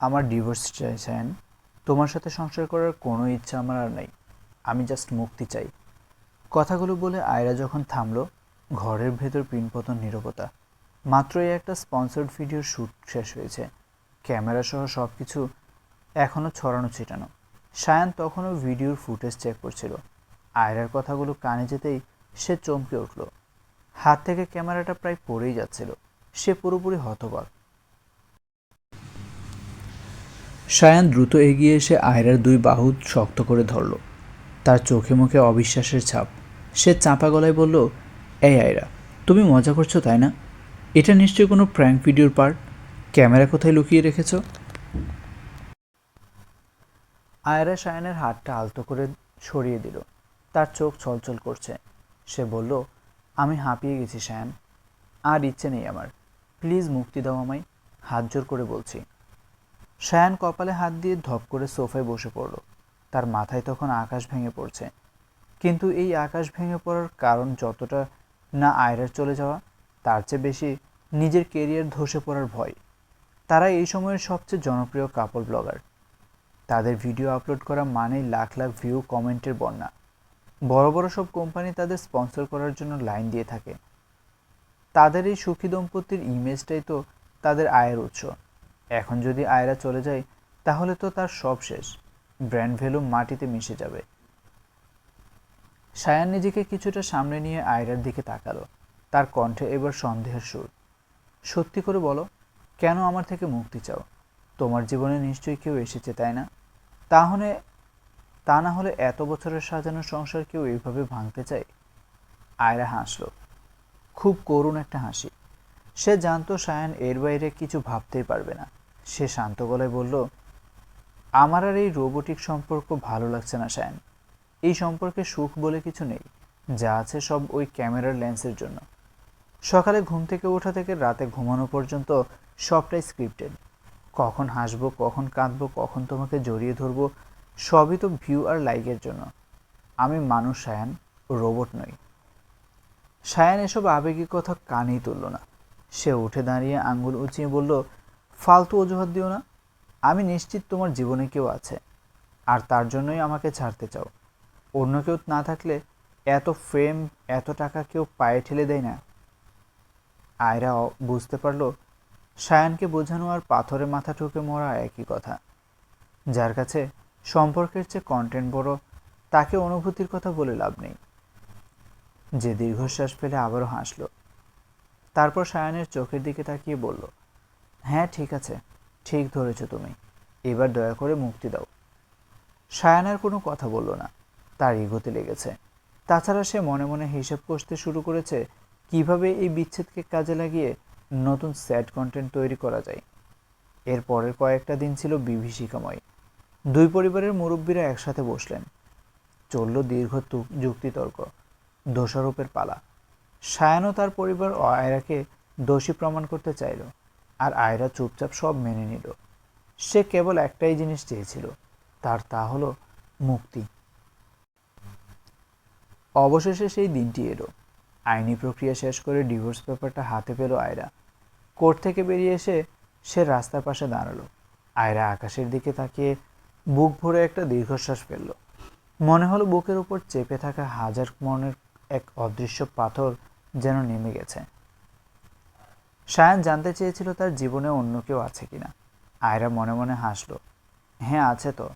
আমার ডিভোর্স চাই সায়ন। তোমার সাথে সংসার করার কোনো ইচ্ছা আমার আর নাই। আমি জাস্ট মুক্তি চাই। কথাগুলো বলে আয়রা যখন থামলো, ঘরের ভেতর পিনপতন নীরবতা। মাত্রই একটা স্পন্সর্ড ভিডিওর শ্যুট শেষ হয়েছে। ক্যামেরা সহ সব কিছু এখনও ছড়ানো ছিটানো। সায়ান তখনও ভিডিওর ফুটেজ চেক করছিল। আয়রার কথাগুলো কানে যেতেই সে চমকে উঠল। হাত থেকে ক্যামেরাটা প্রায় পড়েই যাচ্ছিল। সে পুরোপুরি হতবাক। সায়ান দ্রুত এগিয়ে এসে আয়রার দুই বাহু শক্ত করে ধরল। তার চোখে মুখে অবিশ্বাসের ছাপ। সে চাপা গলায় বলল, এই আয়রা, তুমি মজা করছো তাই না? এটা নিশ্চয়ই কোনো প্র্যাঙ্ক ভিডিওর পার্ট। ক্যামেরা কোথায় লুকিয়ে রেখেছ? আয়রা সায়ানের হাতটা আলতো করে সরিয়ে দিল। তার চোখ ছলছল করছে। সে বলল, আমি হাঁপিয়ে গেছি সায়ান। আর ইচ্ছে নেই আমার। প্লিজ মুক্তি দাও আমায়। হাত জোর করে বলছি। সায়ান কপালে হাত দিয়ে ধপ করে সোফায় বসে পড়ল। তার মাথায় তখন আকাশ ভেঙে পড়ছে। কিন্তু এই আকাশ ভেঙে পড়ার কারণ যতটা না আয়রার চলে যাওয়া, তার চেয়ে বেশি নিজের কেরিয়ার ধসে পড়ার ভয়। তারা এই সময়ের সবচেয়ে জনপ্রিয় কাপল ব্লগার। তাদের ভিডিও আপলোড করা মানেই লাখ লাখ ভিউ, কমেন্টের বন্যা। বড় বড় সব কোম্পানি তাদের স্পন্সর করার জন্য লাইন দিয়ে থাকে। তাদের এই সুখী দম্পতির ইমেজটাই তো তাদের আয়ের উৎস। এখন যদি আয়রা চলে যায়, তাহলে তো তার সব শেষ। ব্র্যান্ড ভ্যালু মাটিতে মিশে যাবে। সায়ান নিজেকে কিছুটা সামনে নিয়ে আয়রার দিকে তাকালো। তার কণ্ঠে এবার সন্দেহের সুর। সত্যি করে বলো, কেন আমার থেকে মুক্তি চাও? তোমার জীবনে নিশ্চয়ই কেউ এসেছে, তাই না? তাহলে তা না হলে এত বছরের সাজানো সংসার কেউ এইভাবে ভাঙতে চায়? আয়রা হাসল, খুব করুণ একটা হাসি। সে জানতো সায়ান এর বাইরে কিছু ভাবতেই পারবে না। সে শান্ত গলায় বলল, আমার আর এই রোবোটিক সম্পর্ক ভালো লাগছে না সায়ান। এই সম্পর্কে সুখ বলে কিছু নেই। যা আছে সব ওই ক্যামেরার লেন্সের জন্য। সকালে ঘুম থেকে ওঠা থেকে রাতে ঘুমানো পর্যন্ত সবটাই স্ক্রিপ্টেড। কখন হাসবো, কখন কাঁদবো, কখন তোমাকে জড়িয়ে ধরবো, সবই তো ভিউ আর লাইকের জন্য। আমি মানুষ সায়ান, রোবট নই। সায়ান এসব আবেগী কথা কানেই তুলল না। সে উঠে দাঁড়িয়ে আঙ্গুল উঁচিয়ে বলল, ফালতু অজুহাত দিও না। আমি নিশ্চিত তোমার জীবনে কেউ আছে, আর তার জন্যই আমাকে ছাড়তে চাও। অন্য কেউ না থাকলে এত ফ্রেম, এত টাকা কেউ পায়ে ঠেলে দেয় না। আয়রা বুঝতে পারল, সায়ানকে বোঝানো আর পাথরে মাথা ঠুকে মরা একই কথা। যার কাছে সম্পর্কের চেয়ে কন্টেন্ট বড়, তাকে অনুভূতির কথা বলে লাভ নেই। যে দীর্ঘশ্বাস ফেলে আবারও হাসল। তারপর সায়ানের চোখের দিকে তাকিয়ে বলল, হ্যাঁ ঠিক আছে, ঠিক ধরেছ তুমি। এবার দয়া করে মুক্তি দাও। সায়ান আর কোনো কথা বলল না। তার ইগোতে লেগেছে। তাছাড়া সে মনে মনে হিসেব কষতে শুরু করেছে কিভাবে এই বিচ্ছেদকে কাজে লাগিয়ে নতুন স্যাড কন্টেন্ট তৈরি করা যায়। এর পরের কয়েকটা দিন ছিল বিভীষিকাময়। দুই পরিবারের মুরব্বীরা একসাথে বসলেন। চলল দীর্ঘ যুক্তিতর্ক, দোষারোপের পালা। সায়ানও তার পরিবার আয়রাকে দোষী প্রমাণ করতে চাইল, আর আয়রা চুপচাপ সব মেনে নিল। সে কেবল একটাই জিনিস চেয়েছিল, তা হলো মুক্তি। অবশেষে সেই দিনটি এলো। আইনি প্রক্রিয়া শেষ করে ডিভোর্স পেপারটা হাতে পেল আয়রা। কোর্ট থেকে বেরিয়ে এসে সে রাস্তার পাশে দাঁড়ালো। আয়রা আকাশের দিকে তাকিয়ে বুক ভরে একটা দীর্ঘশ্বাস ফেলল। মনে হলো বুকের উপর চেপে থাকা হাজার মনের এক অদৃশ্য পাথর যেন নেমে গেছে। সায়ান জানতে চেয়েছিল তার জীবনে অন্য কেউ আছে কিনা। আয়রা মনে মনে হাসল, হ্যাঁ আছে তো।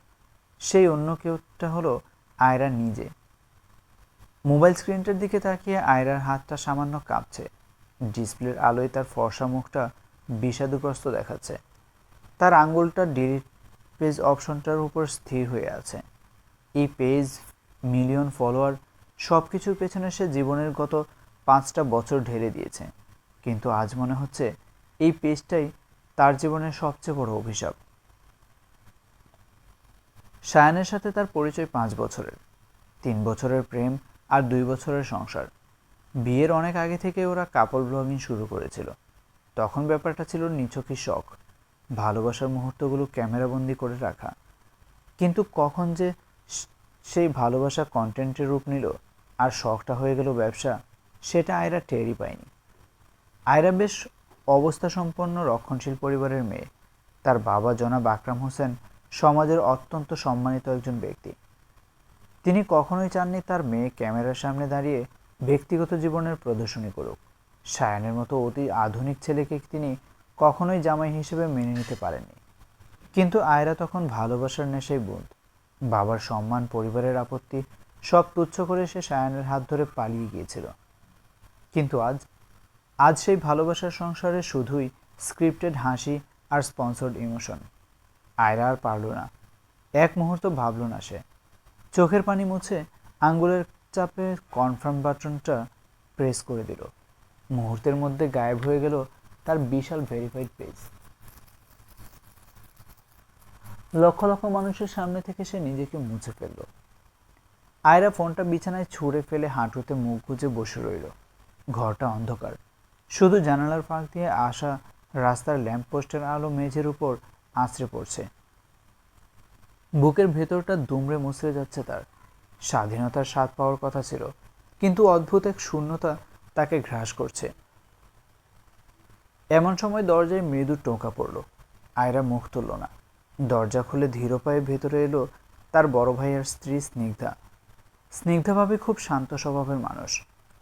সেই অন্য কেউটা হলো আয়রা নিজে। মোবাইল স্ক্রিনটার দিকে তাকিয়ে আয়রার হাতটা সামান্য কাঁপছে। ডিসপ্লের আলোয় তার ফর্সা মুখটা বিষাদগ্রস্ত দেখাচ্ছে। তার আঙুলটা ডিলিট পেজ অপশনটার উপর স্থির হয়ে আছে। এই পেজ, মিলিয়ন ফলোয়ার, সব কিছুর পেছনে সে জীবনের গত 5টা বছর ঢেলে দিয়েছে। কিন্তু আজ মনে হচ্ছে এই পেজটাই তার জীবনের সবচেয়ে বড় অভিশাপ। সায়ানের সাথে তার পরিচয় 5 বছরের। 3 বছরের প্রেম আর 2 বছরের সংসার। বিয়ের অনেক আগে থেকে ওরা কাপল ব্লগিং শুরু করেছিল। তখন ব্যাপারটা ছিল নিছকই শখ, ভালোবাসার মুহূর্তগুলো ক্যামেরাবন্দি করে রাখা। কিন্তু কখন যে সেই ভালোবাসা কন্টেন্টের রূপ নিল আর শখটা হয়ে গেল ব্যবসা, সেটা আয়রা টেরই পায়নি। আয়রা বেশ অবস্থা সম্পন্ন রক্ষণশীল পরিবারের মেয়ে। তার বাবা জনাব আকরাম হোসেন সমাজের অত্যন্ত সম্মানিত একজন ব্যক্তি। তিনি কখনোই চাননি তার মেয়ে ক্যামেরার সামনে দাঁড়িয়ে ব্যক্তিগত জীবনের প্রদর্শনী করুক। সায়ানের মতো অতি আধুনিক ছেলেকে তিনি কখনোই জামাই হিসেবে মেনে নিতে পারেননি। কিন্তু আয়রা তখন ভালোবাসার নেশায় বুঁদ। বাবার সম্মান, পরিবারের আপত্তি সব তুচ্ছ করে সে সায়ানের হাত ধরে পালিয়ে গিয়েছিল। কিন্তু আজ আজ সেই ভালোবাসার সংসারে শুধুই স্ক্রিপ্টেড হাসি আর স্পন্সর্ড ইমোশন। আয়রা আর পারল না, এক মুহূর্ত ভাবল না সে। চোখের পানি মুছে আঙ্গুলের চাপে কনফার্ম বাটনটা প্রেস করে দিল। মুহূর্তের মধ্যে গায়েব হয়ে গেল তার বিশাল ভেরিফাইড পেজ। লক্ষ লক্ষ মানুষের সামনে থেকে সে নিজেকে মুছে ফেলল। আয়রা ফোনটা বিছানায় ছুঁড়ে ফেলে হাঁটুতে মুখ গুজে বসে রইল। ঘরটা অন্ধকার, শুধু জানালার ফাঁক দিয়ে আসা রাস্তার ল্যাম্পপোস্টের আলো মেঝের উপর আছড়ে পড়ছে। বুকের ভেতরটা দুমড়ে মুচড়ে যাচ্ছে তার। স্বাধীনতার স্বাদ পাওয়ার কথা ছিল, কিন্তু অদ্ভুত এক শূন্যতা তাকে গ্রাস করছে। এমন সময় দরজায় মৃদু টোকা পড়ল। আয়রা মুখ তুলল না। দরজা খুলে ধীর পায়ে ভেতরে এলো তার বড় ভাইয়ের স্ত্রী স্নিগ্ধা। স্নিগ্ধা ভাবি খুব শান্ত স্বভাবের মানুষ।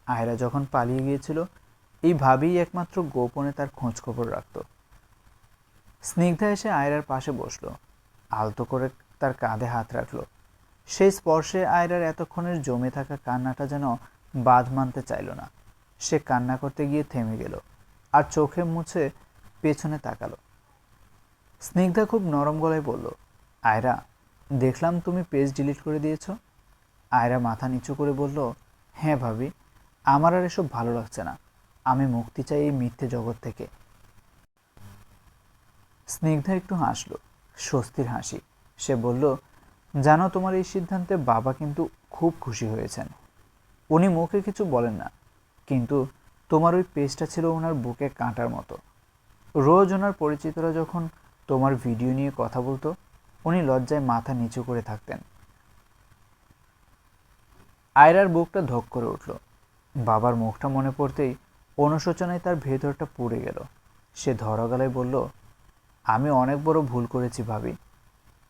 আয়রা যখন পালিয়ে গিয়েছিল, এই ভাবিই একমাত্র গোপনে তার খোঁজ খবর রাখত। স্নিগ্ধা এসে আয়রার পাশে বসলো, আলতো করে তার কাঁধে হাত রাখল। সেই স্পর্শে আয়রার এতক্ষণের জমে থাকা কান্নাটা যেন বাঁধ মানতে চাইল না। সে কান্না করতে গিয়ে থেমে গেল আর চোখে মুছে পেছনে তাকালো। স্নিগ্ধা খুব নরম গলায় বলল, আয়রা, দেখলাম তুমি পেজ ডিলিট করে দিয়েছ। আয়রা মাথা নিচু করে বলল, হ্যাঁ ভাবি, আমার আর এসব ভালো লাগছে না। আমি মুক্তি চাই এই মিথ্যে জগৎ থেকে। স্নিগ্ধা একটু হাসল, স্বস্তির হাসি। সে বলল, জানো, তোমার এই সিদ্ধান্তে বাবা কিন্তু খুব খুশি হয়েছেন। উনি মুখে কিছু বলেন না, কিন্তু তোমার ওই পেজটা ছিল ওনার বুকে কাঁটার মতো। রোজ ওনার পরিচিতরা যখন তোমার ভিডিও নিয়ে কথা বলতো, উনি লজ্জায় মাথা নিচু করে থাকতেন। আয়রার বুকটা ধক করে উঠল। বাবার মুখটা মনে পড়তেই অনুশোচনায় তার ভেতরটা পুড়ে গেল। সে ধরা গলায় বলল, আমি অনেক বড় ভুল করেছি ভাবি।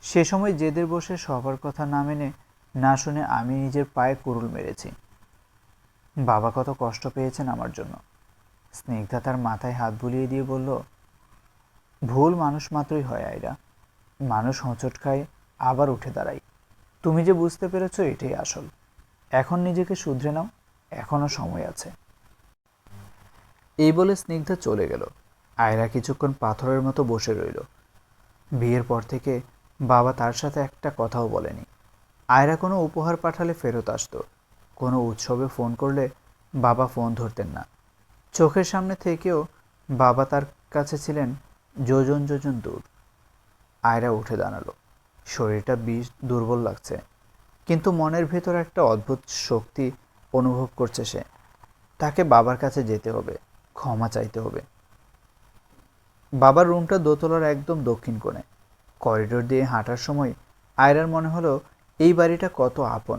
সে সময় জেদের বসে সবার কথা না মেনে না শুনে আমি নিজের পায়ে কুড়ুল মেরেছি। বাবা কত কষ্ট পেয়েছেন আমার জন্য। স্নিগ্ধা তার মাথায় হাত বুলিয়ে দিয়ে বলল, ভুল মানুষ মাত্রই হয় আয়রা। মানুষ হোঁচট খায়, আবার উঠে দাঁড়ায়। তুমি যে বুঝতে পেরেছ, এটাই আসল। এখন নিজেকে শুধরে নাও, এখনো সময় আছে। এই বলে স্নিগ্ধা চলে গেল। আয়রা কিছুক্ষণ পাথরের মতো বসে রইল। বিয়ের পর থেকে বাবা তার সাথে একটা কথাও বলেনি। আয়রা কোনো উপহার পাঠালে ফেরত আসতো, কোনো উৎসবে ফোন করলে বাবা ফোন ধরতেন না। চোখের সামনে থেকেও বাবা তার কাছে ছিলেন যোজন যোজন দূর। আয়রা উঠে দাঁড়ালো। শরীরটা দুর্বল লাগছে, কিন্তু মনের ভেতর একটা অদ্ভুত শক্তি অনুভব করছে সে। তাকে বাবার কাছে যেতে হবে, ক্ষমা চাইতে হবে। বাবার রুমটা দোতলার একদম দক্ষিণ কোণে। করিডোর দিয়ে হাঁটার সময় আয়রার মনে হলো এই বাড়িটা কত আপন,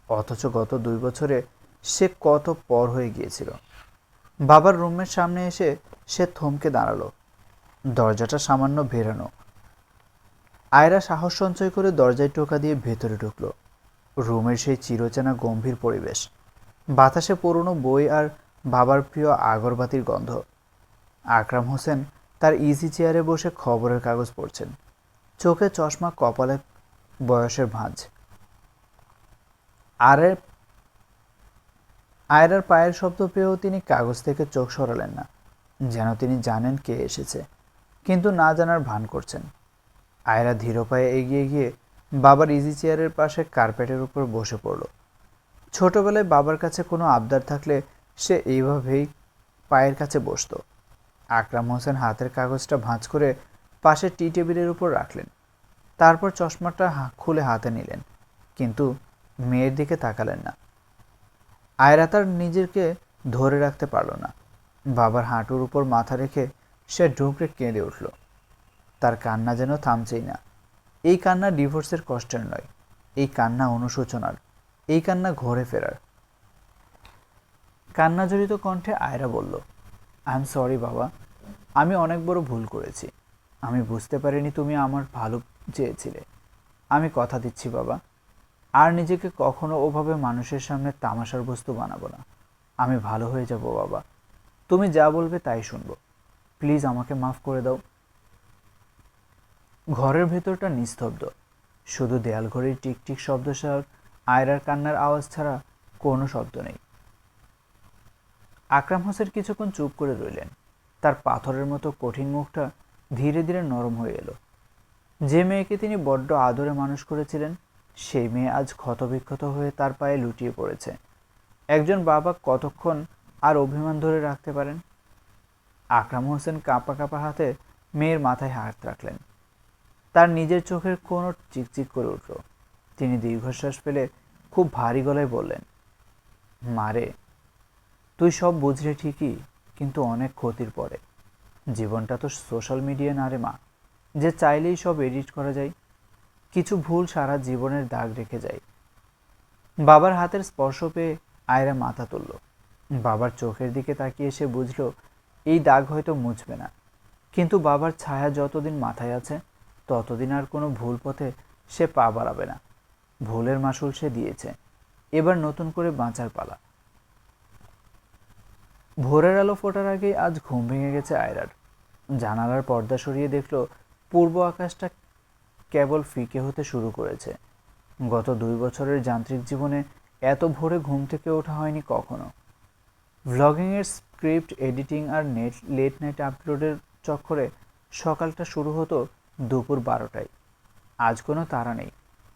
অথচ গত 2 বছরে সে কত পর হয়ে গিয়েছিল। বাবার রুমের সামনে এসে সে থমকে দাঁড়ালো। দরজাটা সামান্য ভেরানো। আয়রা সাহস সঞ্চয় করে দরজায় টোকা দিয়ে ভেতরে ঢুকলো। রুমের সেই চিরচেনা গম্ভীর পরিবেশ, বাতাসে পুরনো বই আর বাবার প্রিয় আগরবাতির গন্ধ। আকরাম হোসেন তার ইজি চেয়ারে বসে খবরের কাগজ পড়ছেন, চোখে চশমা, কপালে বয়সের ভাঁজ। আয়রার পায়ের শব্দ পেয়েও তিনি কাগজ থেকে চোখ সরালেন না, যেন তিনি জানেন কে এসেছে, কিন্তু না জানার ভান করছেন। আয়রা ধীর পায়ে এগিয়ে গিয়ে বাবার ইজি চেয়ারের পাশে কার্পেটের উপর বসে পড়ল। ছোটবেলায় বাবার কাছে কোনো আবদার থাকলে সে এইভাবেই পায়ের কাছে বসত। আকরাম হোসেন হাতের কাগজটা ভাঁজ করে পাশে টি টেবিলের উপর রাখলেন। তারপর চশমাটা খুলে হাতে নিলেন, কিন্তু মেয়ের দিকে তাকালেন না। আয়রা তার নিজেকে ধরে রাখতে পারল না। বাবার হাঁটুর উপর মাথা রেখে সে ঢুকরে কেঁদে উঠল। তার কান্না যেন থামছেই না। এই কান্না ডিভোর্সের কষ্টের নয়, এই কান্না অনুশোচনার, এই কান্না ঘরে ফেরার। কান্না জড়িত কণ্ঠে আয়রা বলল, আই এম সরি বাবা, আমি অনেক বড় ভুল করেছি। আমি বুঝতে পারিনি তুমি আমার ভালো চেয়েছিলে। আমি কথা দিচ্ছি বাবা, আর নিজেকে কখনো ওভাবে মানুষের সামনে তামাশার বস্তু বানাবো না। আমি ভালো হয়ে যাব বাবা, তুমি যা বলবে তাই শুনবো। প্লিজ আমাকে মাফ করে দাও। ঘরের ভেতরটা নিস্তব্ধ, শুধু দেয়াল ঘড়ির টিকটিক শব্দ আর আয়রার কান্নার আওয়াজ ছাড়া কোনো শব্দ নেই। আকরাম হোসেন কিছুক্ষণ চুপ করে রইলেন। তার পাথরের মতো কঠিন মুখটা ধীরে ধীরে নরম হয়ে এলো। যে মেয়েকে তিনি বড্ড আদরে মানুষ করেছিলেন, সেই মেয়ে আজ ক্ষতবিক্ষত হয়ে তার পায়ে লুটিয়ে পড়েছে। একজন বাবা কতক্ষণ আর অভিমান ধরে রাখতে পারেন? আকরাম হোসেন কাঁপা কাঁপা হাতে মেয়ের মাথায় হাত রাখলেন। তার নিজের চোখের কোণ চিকচিক করে উঠল। তিনি দীর্ঘশ্বাস ফেলে খুব ভারী গলায় বললেন, মারে, তুই সব বুঝলে ঠিকই, কিন্তু অনেক ক্ষতির পরে। জীবনটা তো সোশ্যাল মিডিয়া না রে মা, যে চাইলেই সব এডিট করা যায়। কিছু ভুল সারা জীবনের দাগ রেখে যায়। বাবার হাতের স্পর্শ পেয়ে আয়রা মাথা তুলল। বাবার চোখের দিকে তাকিয়ে সে বুঝল এই দাগ হয়তো মুছবে না, কিন্তু বাবার ছায়া যতদিন মাথায় আছে ততদিন আর কোনো ভুল পথে সে পা বাড়াবে না। ভুলের মাসুল সে দিয়েছে, এবার নতুন করে বাঁচার পালা। ভোরের আলো ফোটার আগেই আজ ঘুম ভেঙে গেছে আয়রার। জানালার পর্দা সরিয়ে দেখল পূর্ব আকাশটা কেবল ফিকে হতে শুরু করেছে। গত 2 বছরের যান্ত্রিক জীবনে এত ভোরে ঘুম থেকে ওঠা হয়নি কখনো। ভ্লগিংয়ের স্ক্রিপ্ট এডিটিং আর লেট নাইট আপলোডের চক্করে সকালটা শুরু হতো দুপুর 12টায়। আজ কোনো তাড়া নেই,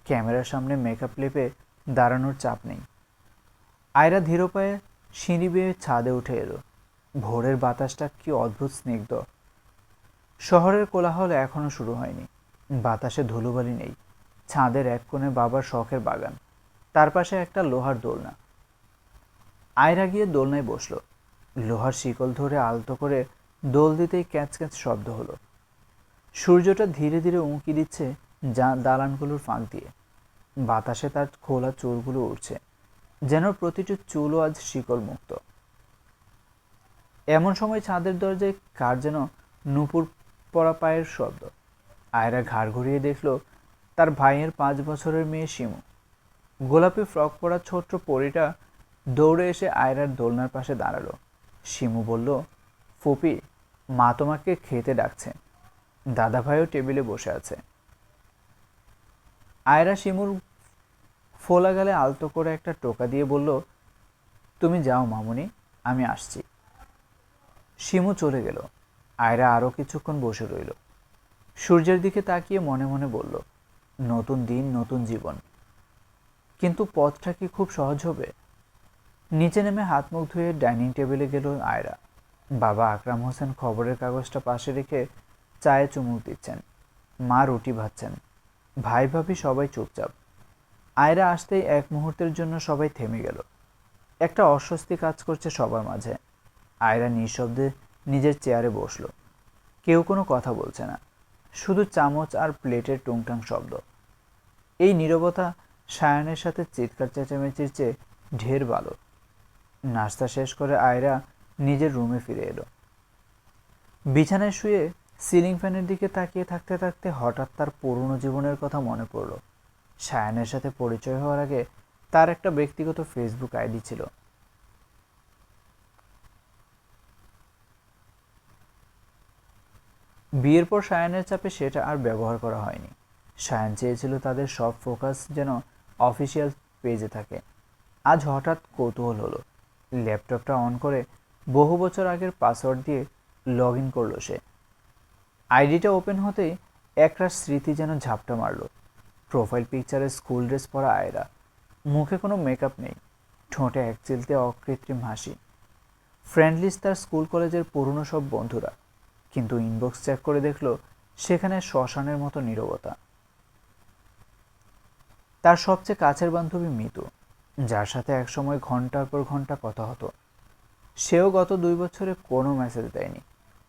ক্যামেরার সামনে মেকআপ লেপে দাঁড়ানোর চাপ নেই। আয়রা ধীর পায়ে সিঁড়ি বেয়ে ছাদে উঠে এলো। ভোরের বাতাসটা কি অদ্ভুত স্নিগ্ধ। শহরের কোলাহল এখনো শুরু হয়নি। বাতাসে ধুলোবালি নেই। ছাদের এক কোণে বাবার শখের বাগান, তার পাশে একটা লোহার দোলনা। আয়রা গিয়ে দোলনায় বসল। লোহার শিকল ধরে আলতো করে দোল দিতেই ক্যাচ ক্যাচ শব্দ হলো। সূর্যটা ধীরে ধীরে উঁকি দিচ্ছে দালানগুলোর ফাঁক দিয়ে। বাতাসে তার খোলা চুলগুলো উঠছে, যেন প্রতিটি চুলও আজ শিকল মুক্ত। এমন সময় ছাদের দরজায় কার যেন নুপুর পরা পায়ের শব্দ। আয়রা ঘাড় ঘুরিয়ে দেখল তার ভাইয়ের 5 বছরের মেয়ে শিমু। গোলাপি ফ্রক পরা ছোট্ট পরীটা দৌড়ে এসে আয়রার দোলনার পাশে দাঁড়ালো। শিমু বলল, ফুপি, মা তোমাকে খেতে ডাকছে। দাদা ভাইও টেবিলে বসে আছে। আয়রা শিমুর ফোলা গালে আলতো করে একটা টোকা দিয়ে বলল, তুমি যাও মামুনি, আমি আসছি। শিমু চলে গেল। আয়রা আরও কিছুক্ষণ বসে রইল। সূর্যের দিকে তাকিয়ে মনে মনে বলল, নতুন দিন, নতুন জীবন। কিন্তু পথটা কি খুব সহজ হবে? নিচে নেমে হাত মুখ ধুয়ে ডাইনিং টেবিলে গেল আয়রা। বাবা আকরাম হোসেন খবরের কাগজটা পাশে রেখে চায়ে চুমুক দিচ্ছেন। মা রুটি ভাজছেন। ভাই ভাবি সবাই চুপচাপ। আয়রা আসতেই এক মুহূর্তের জন্য সবাই থেমে গেল। একটা অস্বস্তি কাজ করছে সবার মাঝে। আয়রা নিঃশব্দে নিজের চেয়ারে বসল। কেউ কোনো কথা বলছে না, শুধু চামচ আর প্লেটের টুংটাং শব্দ। এই নীরবতা সায়ানের সাথে চিৎকার চেঁচামেচির চেয়ে ঢের ভালো। নাস্তা শেষ করে আয়রা নিজের রুমে ফিরে এলো। বিছানায় শুয়ে সিলিং ফ্যানের দিকে তাকিয়ে থাকতে থাকতে হঠাৎ তার পুরনো জীবনের কথা মনে পড়ল। সায়ানের সাথে পরিচয় হওয়ার আগে তার একটা ব্যক্তিগত ফেসবুক আইডি ছিল। বিয়ের পর সায়ানের চাপে সেটা আর ব্যবহার করা হয়নি। সায়ান চেয়েছিল তাদের সব ফোকাস যেন অফিসিয়াল পেজে থাকে। আজ হঠাৎ কৌতূহল হলো। ল্যাপটপটা অন করে বহু বছর আগের পাসওয়ার্ড দিয়ে লগ ইন করলো সে। আইডিটা ওপেন হতেই একরাশ স্মৃতি যেন ঝাপটা মারল। প্রোফাইল পিকচারে স্কুল ড্রেস পরা আয়রা, মুখে কোনো মেকআপ নেই, ঠোঁটে এক চিলতে অকৃত্রিম হাসি। ফ্রেন্ড লিস্ট তার স্কুল কলেজের পুরনো সব বন্ধুরা, কিন্তু ইনবক্স চেক করে দেখলো সেখানে শ্মশানের মতো নীরবতা। তার সবচেয়ে কাছের বান্ধবী মিতু, যার সাথে একসময় ঘন্টার পর ঘন্টা কথা হতো, সেও গত 2 বছরে কোনো মেসেজ দেয়নি।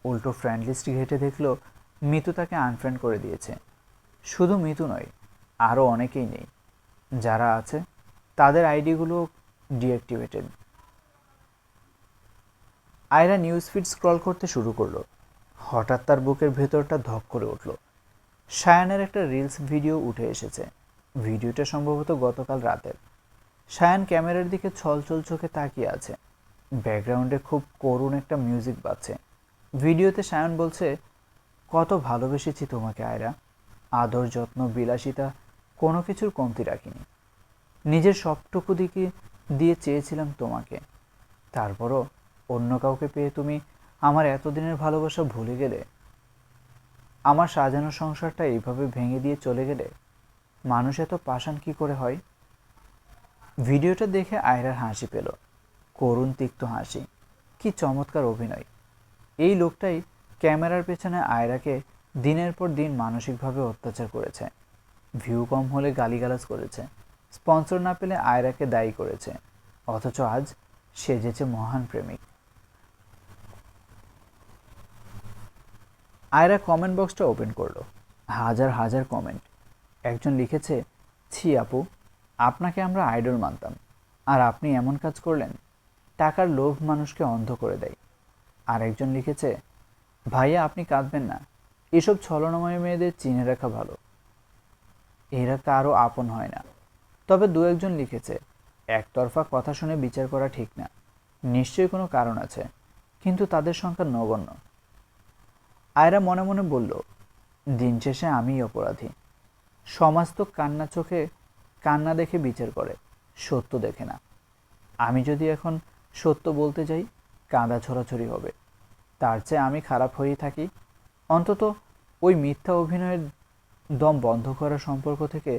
উল্টো ফ্রেন্ড লিস্ট ঘেঁটে দেখলো মিতু তাকে আনফ্রেন্ড করে দিয়েছে। শুধু মিতু নয়, আরও অনেকেই নেই। যারা আছে তাদের আইডিগুলো deactivated. Ayra news feed scroll করতে শুরু করলো। হঠাৎ তার বুকের ভেতরটা ধক করে উঠল। সায়ানের একটা রিলস ভিডিও উঠে এসেছে। ভিডিওটা সম্ভবত গতকাল রাতের। সায়ান ক্যামেরার দিকে ছলছল চোখে তাকিয়ে আছে। ব্যাকগ্রাউন্ডে খুব করুণ একটা মিউজিক বাজছে। ভিডিওতে সায়ান বলছে, কত ভালোবেসেছি তোমাকে আয়রা, আদর যত্ন বিলাসিতা কোনো কিছুর কমতি রাখিনি। নিজের সবটুকু দিকে দিয়ে চেয়েছিলাম তোমাকে, তারপরও অন্য কাউকে পেয়ে তুমি আমার এতদিনের ভালোবাসা ভুলে গেলে, আমার সাজানো সংসারটা এইভাবে ভেঙে দিয়ে চলে গেলে। মানুষ এত পাষাণ কি করে হয়? ভিডিওটা দেখে আয়রার হাসি পেল, করুণ তিক্ত হাসি। কি চমৎকার অভিনয়! এই লোকটাই ক্যামেরার পেছনে আয়রাকে দিনের পর দিন মানসিকভাবে অত্যাচার করেছে, ভিউ কম হলে গালিগালাজ করেছে, স্পন্সর না পেলে আয়রাকে দায়ী করেছে, অথচ আজ সেজেছে মহান প্রেমিক। আয়রা কমেন্ট বক্সটা ওপেন করলো। হাজার হাজার কমেন্ট। একজন লিখেছে, ছি আপু, আপনাকে আমরা আইডল মানতাম, আর আপনি এমন কাজ করলেন। টাকার লোভ মানুষকে অন্ধ করে দেয়। আর একজন লিখেছে, ভাইয়া আপনি কাঁদবেন না, এসব ছলনাময় মেয়েদের চিনে রাখা ভালো, এরা কারো আপন হয় না। তবে দু একজন লিখেছে, একতরফা কথা শুনে বিচার করা ঠিক না, নিশ্চয়ই কোনো কারণ আছে, কিন্তু তাদের সংখ্যা নগণ্য। আয়রা মনে মনে বলল, দিন শেষে আমিই অপরাধী। সমাজ তো কান্না চোখে কান্না দেখে বিচার করে, সত্য দেখে না। আমি যদি এখন সত্য বলতে যাই, কাঁদা ছোড়াছড়ি হবে। তার চেয়ে আমি খারাপ হয়েই থাকি। অন্তত ওই মিথ্যা অভিনয়ের দম বন্ধ করার সম্পর্ক থেকে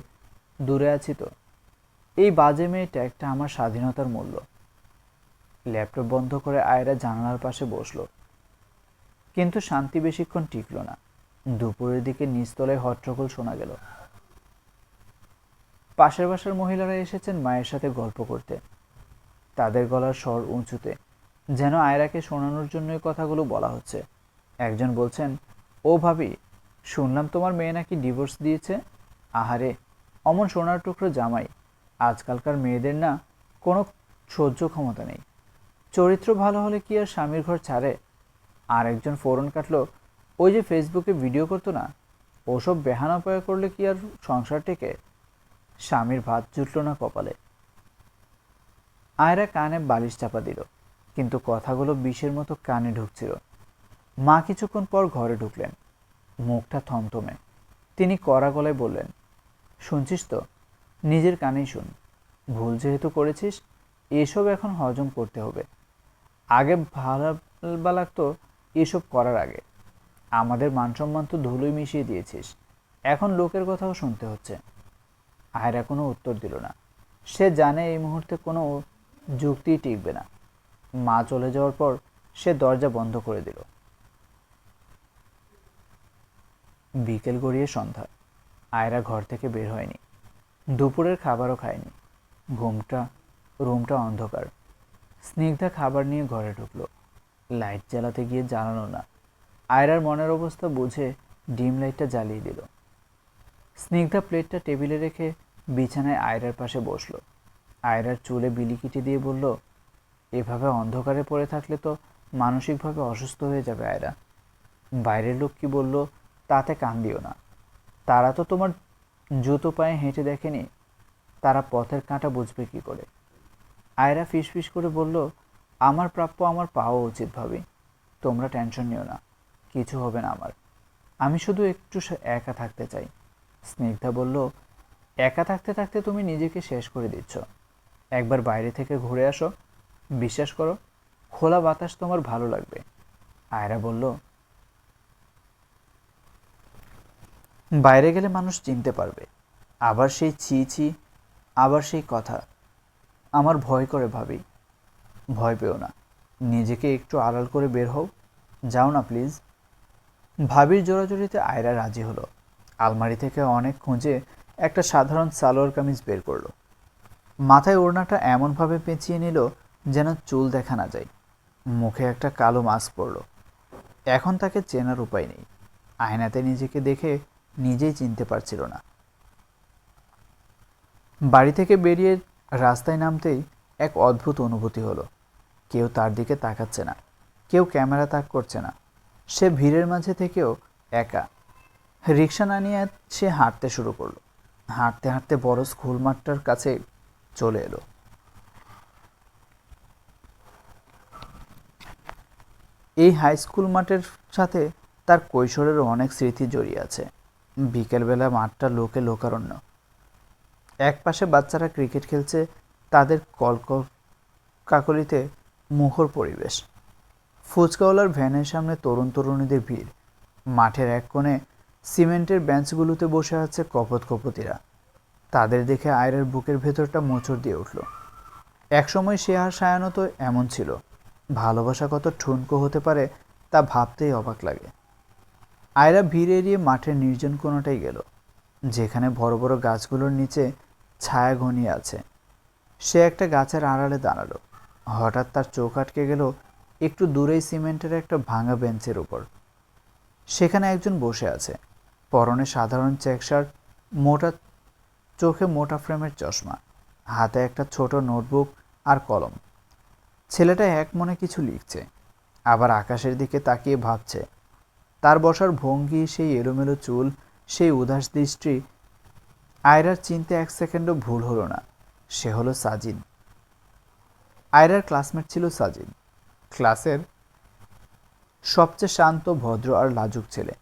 দূরে আছি তো। এই বাজে মেয়েটা একটা আমার স্বাধীনতার মূল্য। ল্যাপটপ বন্ধ করে আয়রা জানালার পাশে বসলো, কিন্তু শান্তি বেশিক্ষণ টিকল না। দুপুরের দিকে নিচতলায় হট্টগোল শোনা গেল। পাশের বাসার মহিলারা এসেছেন মায়ের সাথে গল্প করতে। তাদের গলার স্বর উঁচুতে, যেন আয়রাকে শোনানোর জন্যই কথাগুলো বলা হচ্ছে। একজন বলছেন, ও ভাবি, শুনলাম তোমার মেয়ে নাকি ডিভোর্স দিয়েছে। আহারে, অমন সোনার টুকরো জামাই। আজকালকার মেয়েদের না কোনো সহ্য ক্ষমতা নেই। চরিত্র ভালো হলে কি আর স্বামীর ঘর ছাড়ে? আর একজন ফোরন কাটলো, ওই যে ফেসবুকে ভিডিও করতো না, ওসব বেহানাপায়া করলে কি আর সংসার টেকে? স্বামীর ভাত জুটল না কপালে। আয়রা কানে বালিশ চাপা দিল, কিন্তু কথাগুলো বিষের মতো কানে ঢুকছিল। মা কিছুক্ষণ পর ঘরে ঢুকলেন, মুখটা থমথমে। তিনি কড়া গলায় বললেন, শুনছিস তো? নিজের কানেই শুন। ভুল যেহেতু করেছিস, এসব এখন হজম করতে হবে। আগে ভালো লাগতো এসব করার আগে। আমাদের মানসম্মান তো ধুলোয় মিশিয়ে দিয়েছিস, এখন লোকের কথাও শুনতে হচ্ছে। আয়রা কোনো উত্তর দিল না। সে জানে এই মুহূর্তে কোনো যুক্তি টিকবে না। মা চলে যাওয়ার পর সে দরজা বন্ধ করে দিল। বিকেল গড়িয়ে সন্ধ্যা। আয়রা ঘর থেকে বের হয়নি, দুপুরের খাবারও খায়নি। রুমটা অন্ধকার। স্নিগ্ধা খাবার নিয়ে ঘরে ঢুকলো। লাইট জ্বালাতে গিয়ে জ্বালানো না। আয়রার মনের অবস্থা বুঝে ডিম লাইটটা জ্বালিয়ে দিল। স্নিগ্ধা প্লেটটা টেবিলে রেখে বিছানায় আয়রার পাশে বসল। আয়রার চুলে বিলিকিটি দিয়ে বলল, এভাবে অন্ধকারে পড়ে থাকলে তো মানসিকভাবে অসুস্থ হয়ে যাবে আয়রা। বাইরের লোক কি বলল তাতে কান দিও না। তারা তো তোমার জুতো পায়ে হেঁটে দেখেনি, তারা পথের কাঁটা বুঝবে কি করে? আয়রা ফিসফিস করে বলল, আমার প্রাপ্য আমার পাওয়া উচিত ভাবি। তোমরা টেনশন নিও না, কিছু হবে না আমার। আমি শুধু একটু একা থাকতে চাই। স্নিগ্ধা বলল, একা থাকতে থাকতে তুমি নিজেকে শেষ করে দিচ্ছ। একবার বাইরে থেকে ঘুরে আসো, বিশ্বাস করো, খোলা বাতাস তোমার ভালো লাগবে। আয়রা বলল, বাইরে গেলে মানুষ চিনতে পারবে। আবার সেই ছি ছি, আবার সেই কথা। আমার ভয় করে ভাবি। ভয় পেও না, নিজেকে একটু আড়াল করে বের হও, যাও না প্লিজ। ভাবির জোরাজুরিতে আয়রা রাজি হলো। আলমারি থেকে অনেক খুঁজে একটা সাধারণ সালোয়ার কামিজ বের করলো। মাথায় ওড়নাটা এমনভাবে পেঁচিয়ে নিল যেন চুল দেখা না যায়। মুখে একটা কালো মাস্ক পরল। এখন তাকে চেনার উপায় নেই। আয়নাতে নিজেকে দেখে নিজেই চিনতে পারছিল না। বাড়ি থেকে বেরিয়ে রাস্তায় নামতেই এক অদ্ভুত অনুভূতি হলো। কেউ তার দিকে তাকাচ্ছে না, কেউ ক্যামেরা তাক করছে না। সে ভিড়ের মাঝে থেকেও একা। রিক্সা না নিয়ে সে হাঁটতে শুরু করলো। হাঁটতে হাঁটতে বড় স্কুল মাঠটার কাছে চলে এলো। এই হাই স্কুল মাঠের সাথে তার কৈশোরের অনেক স্মৃতি জড়িয়ে আছে। বিকেলবেলা মাঠটা লোকে লোকারণ্য। একপাশে বাচ্চারা ক্রিকেট খেলছে, তাদের কাকলিতে মুখর পরিবেশ। ফুচকাওয়ালার ভ্যানের সামনে তরুণ তরুণীদের ভিড়। মাঠের এক কোণে সিমেন্টের বেঞ্চগুলোতে বসে আছে কপোতকপতিরা। তাদের দেখে আয়রার বুকের ভেতরটা মোচড় দিয়ে উঠল। একসময় সে আর সায়ানত এমন ছিল। ভালোবাসা কত ঠুনকো হতে পারে তা ভাবতেই অবাক লাগে। আয়রা ভিড় এড়িয়ে মাঠের নির্জন কোণাটাই গেল, যেখানে বড় বড় গাছগুলোর নিচে ছায়া ঘনিয়ে আছে। সে একটা গাছের আড়ালে দাঁড়ালো। হঠাৎ তার চোখ আটকে গেল একটু দূরেই সিমেন্টের একটা ভাঙা বেঞ্চের উপর। সেখানে একজন বসে আছে, পরনে সাধারণ চেক শার্ট, মোটা চোখে মোটা ফ্রেমের চশমা, হাতে একটা ছোট নোটবুক আর কলম। ছেলেটা এক মনে কিছু লিখছে, আবার আকাশের দিকে তাকিয়ে ভাবছে। তার বসার ভঙ্গি, সেই এলোমেলো চুল, সেই উদাস দৃষ্টি। আয়রার চিনতে এক সেকেন্ডও ভুল হলো না, সে হলো সাজিদ। আয়রার ক্লাসমেট ছিল সাজিদ, ক্লাসের সবচেয়ে শান্ত, ভদ্র আর লাজুক ছেলে।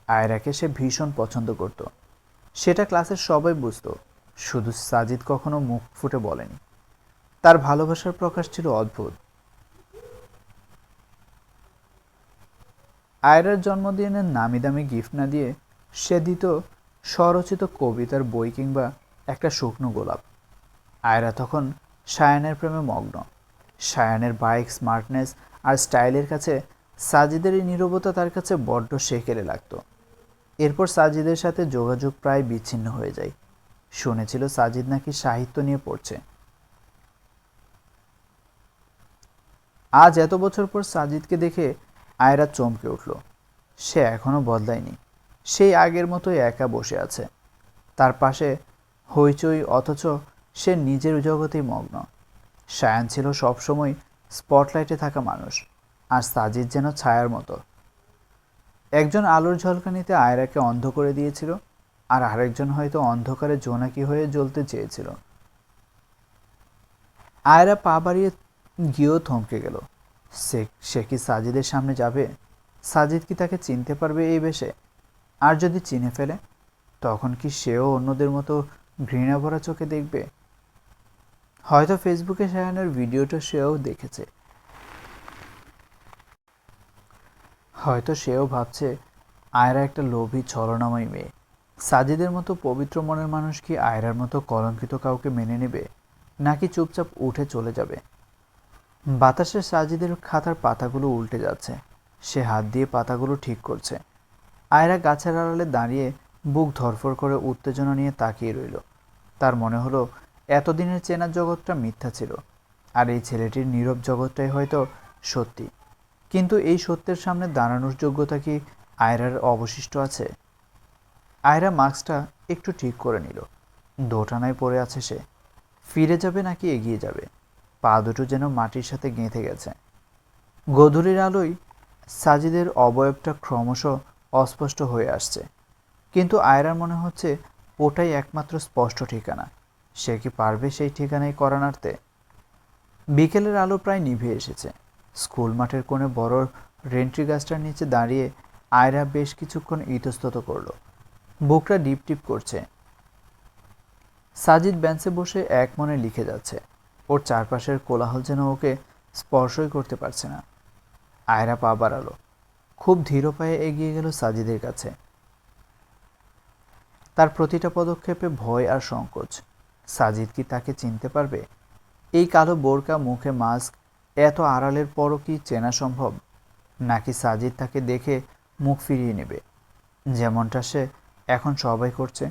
আয়রাকে সে ভীষণ পছন্দ করত, সেটা ক্লাসের সবাই বুঝত, শুধু সাজিদ কখনো মুখ ফুটে বলেনি। তার ভালোবাসার প্রকাশ ছিল অদ্ভুত। আয়রার জন্মদিনের নামি দামি গিফট না দিয়ে সে দিত স্বরচিত কবিতার বই কিংবা একটা শুকনো গোলাপ। আয়রা তখন সায়ানের প্রেমে মগ্ন। সায়ানের বাইক, স্মার্টনেস আর স্টাইলের কাছে সাজিদের এই নীরবতা তার কাছে বড্ড সেকেলে লাগতো। এরপর সাজিদের সাথে যোগাযোগ প্রায় বিচ্ছিন্ন হয়ে যায়। শুনেছিল সাজিদ নাকি সাহিত্য নিয়ে পড়ছে। আজ এত বছর পর সাজিদকে দেখে আয়রা চমকে উঠল। সে এখনো বদলায়নি, সেই আগের মতোই একা বসে আছে। তার পাশে হইচই, অথচ সে নিজের জগতেই মগ্ন। সায়ান ছিল সবসময় স্পটলাইটে থাকা মানুষ, আর সাজিদ যেন ছায়ার মতো। একজন আলোর ঝলকানিতে আয়রাকে অন্ধ করে দিয়েছিল, আর আরেকজন হয়তো অন্ধকারে জোনাকি হয়ে জ্বলতে চেয়েছিল। আয়রা পা বাড়িয়ে গিয়েও থমকে গেল। সে কি সাজিদের সামনে যাবে? সাজিদ কি তাকে চিনতে পারবে এই বেশে? আর যদি চিনে ফেলে, তখন কি সেও অন্যদের মতো ঘৃণা ভরা চোখে দেখবে? হয়তো ফেসবুকে সায়ানের ভিডিওটা সেও দেখেছে। হয়তো সেও ভাবছে আয়রা একটা লোভী, ছলনাময়ী মেয়ে। সাজিদের মতো পবিত্র মনের মানুষ কি আয়রার মতো কলঙ্কিত কাউকে মেনে নেবে, নাকি চুপচাপ উঠে চলে যাবে? বাতাসে সাজিদের খাতার পাতাগুলো উল্টে যাচ্ছে। সে হাত দিয়ে পাতাগুলো ঠিক করছে। আয়রা গাছের আড়ালে দাঁড়িয়ে বুক ধরফর করে উত্তেজনা নিয়ে তাকিয়ে রইল। তার মনে হলো এতদিনের চেনা জগৎটা মিথ্যা ছিল, আর এই ছেলেটির নীরব জগৎটাই হয়তো সত্যি। কিন্তু এই সত্যের সামনে দাঁড়ানোর যোগ্যতা কি আয়রার অবশিষ্ট আছে? আয়রা মাস্কটা একটু ঠিক করে নিল। দোটানায় পড়ে আছে সে। ফিরে যাবে নাকি এগিয়ে যাবে? পা দুটো যেন মাটির সাথে গেঁথে গেছে। গধূলির আলোয় সাজিদের অবয়বটা ক্রমশ অস্পষ্ট হয়ে আসছে, কিন্তু আয়রার মনে হচ্ছে ওটাই একমাত্র স্পষ্ট ঠিকানা। সে কি পারবে সেই ঠিকানায় কড়া নাড়তে? বিকেলের আলো প্রায় নিভে এসেছে। স্কুল মাঠের কোণে বড় রেন্ট্রি গাছটার নিচে দাঁড়িয়ে আয়রা বেশ কিছুক্ষণ ইতস্তত করল। বুকটা ডিপ টিপ করছে। সাজিদ বেঞ্চে বসে এক মনে লিখে যাচ্ছে। ওর চারপাশের কোলাহল যেন ওকে স্পর্শই করতে পারছে না। আয়রা পা বাড়ালো, খুব ধীর পায়ে এগিয়ে গেল সাজিদের কাছে। তার প্রতিটা পদক্ষেপে ভয় আর সংকোচ। সাজিদ কি তাকে চিনতে পারবে? এই কালো বোরকা, মুখে মাস্ক, এত আড়ালের পরও কি চেনা সম্ভব? নাকি সাজিদ তাকে দেখে মুখ ফিরিয়ে নেবে, যেমনটা সে এখন সবাই করছে?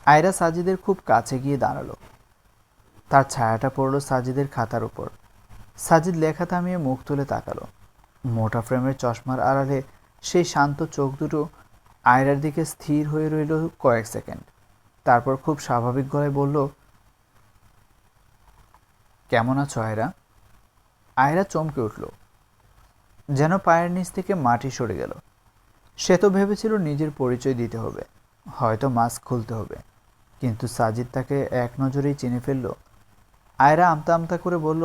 আয়রা সাজিদের খুব কাছে গিয়ে দাঁড়ালো। তার ছায়াটা পড়ল সাজিদের খাতার উপর। সাজিদ লেখা থামিয়ে মুখ তুলে তাকালো। মোটা ফ্রেমের চশমার আড়ালে সেই শান্ত চোখ দুটো আয়রার দিকে স্থির হয়ে রইল কয়েক সেকেন্ড। তারপর খুব স্বাভাবিক গলায় বলল, কেমন আছো আয়রা? আয়রা চমকে উঠল। যেন পায়ের নিচ থেকে মাটি সরে গেল। সে তো ভেবেছিল নিজের পরিচয় দিতে হবে, হয়তো মাস্ক খুলতে হবে, কিন্তু সাজিদ তাকে এক নজরেই চিনে ফেলল। আয়রা আমতা আমতা করে বলল,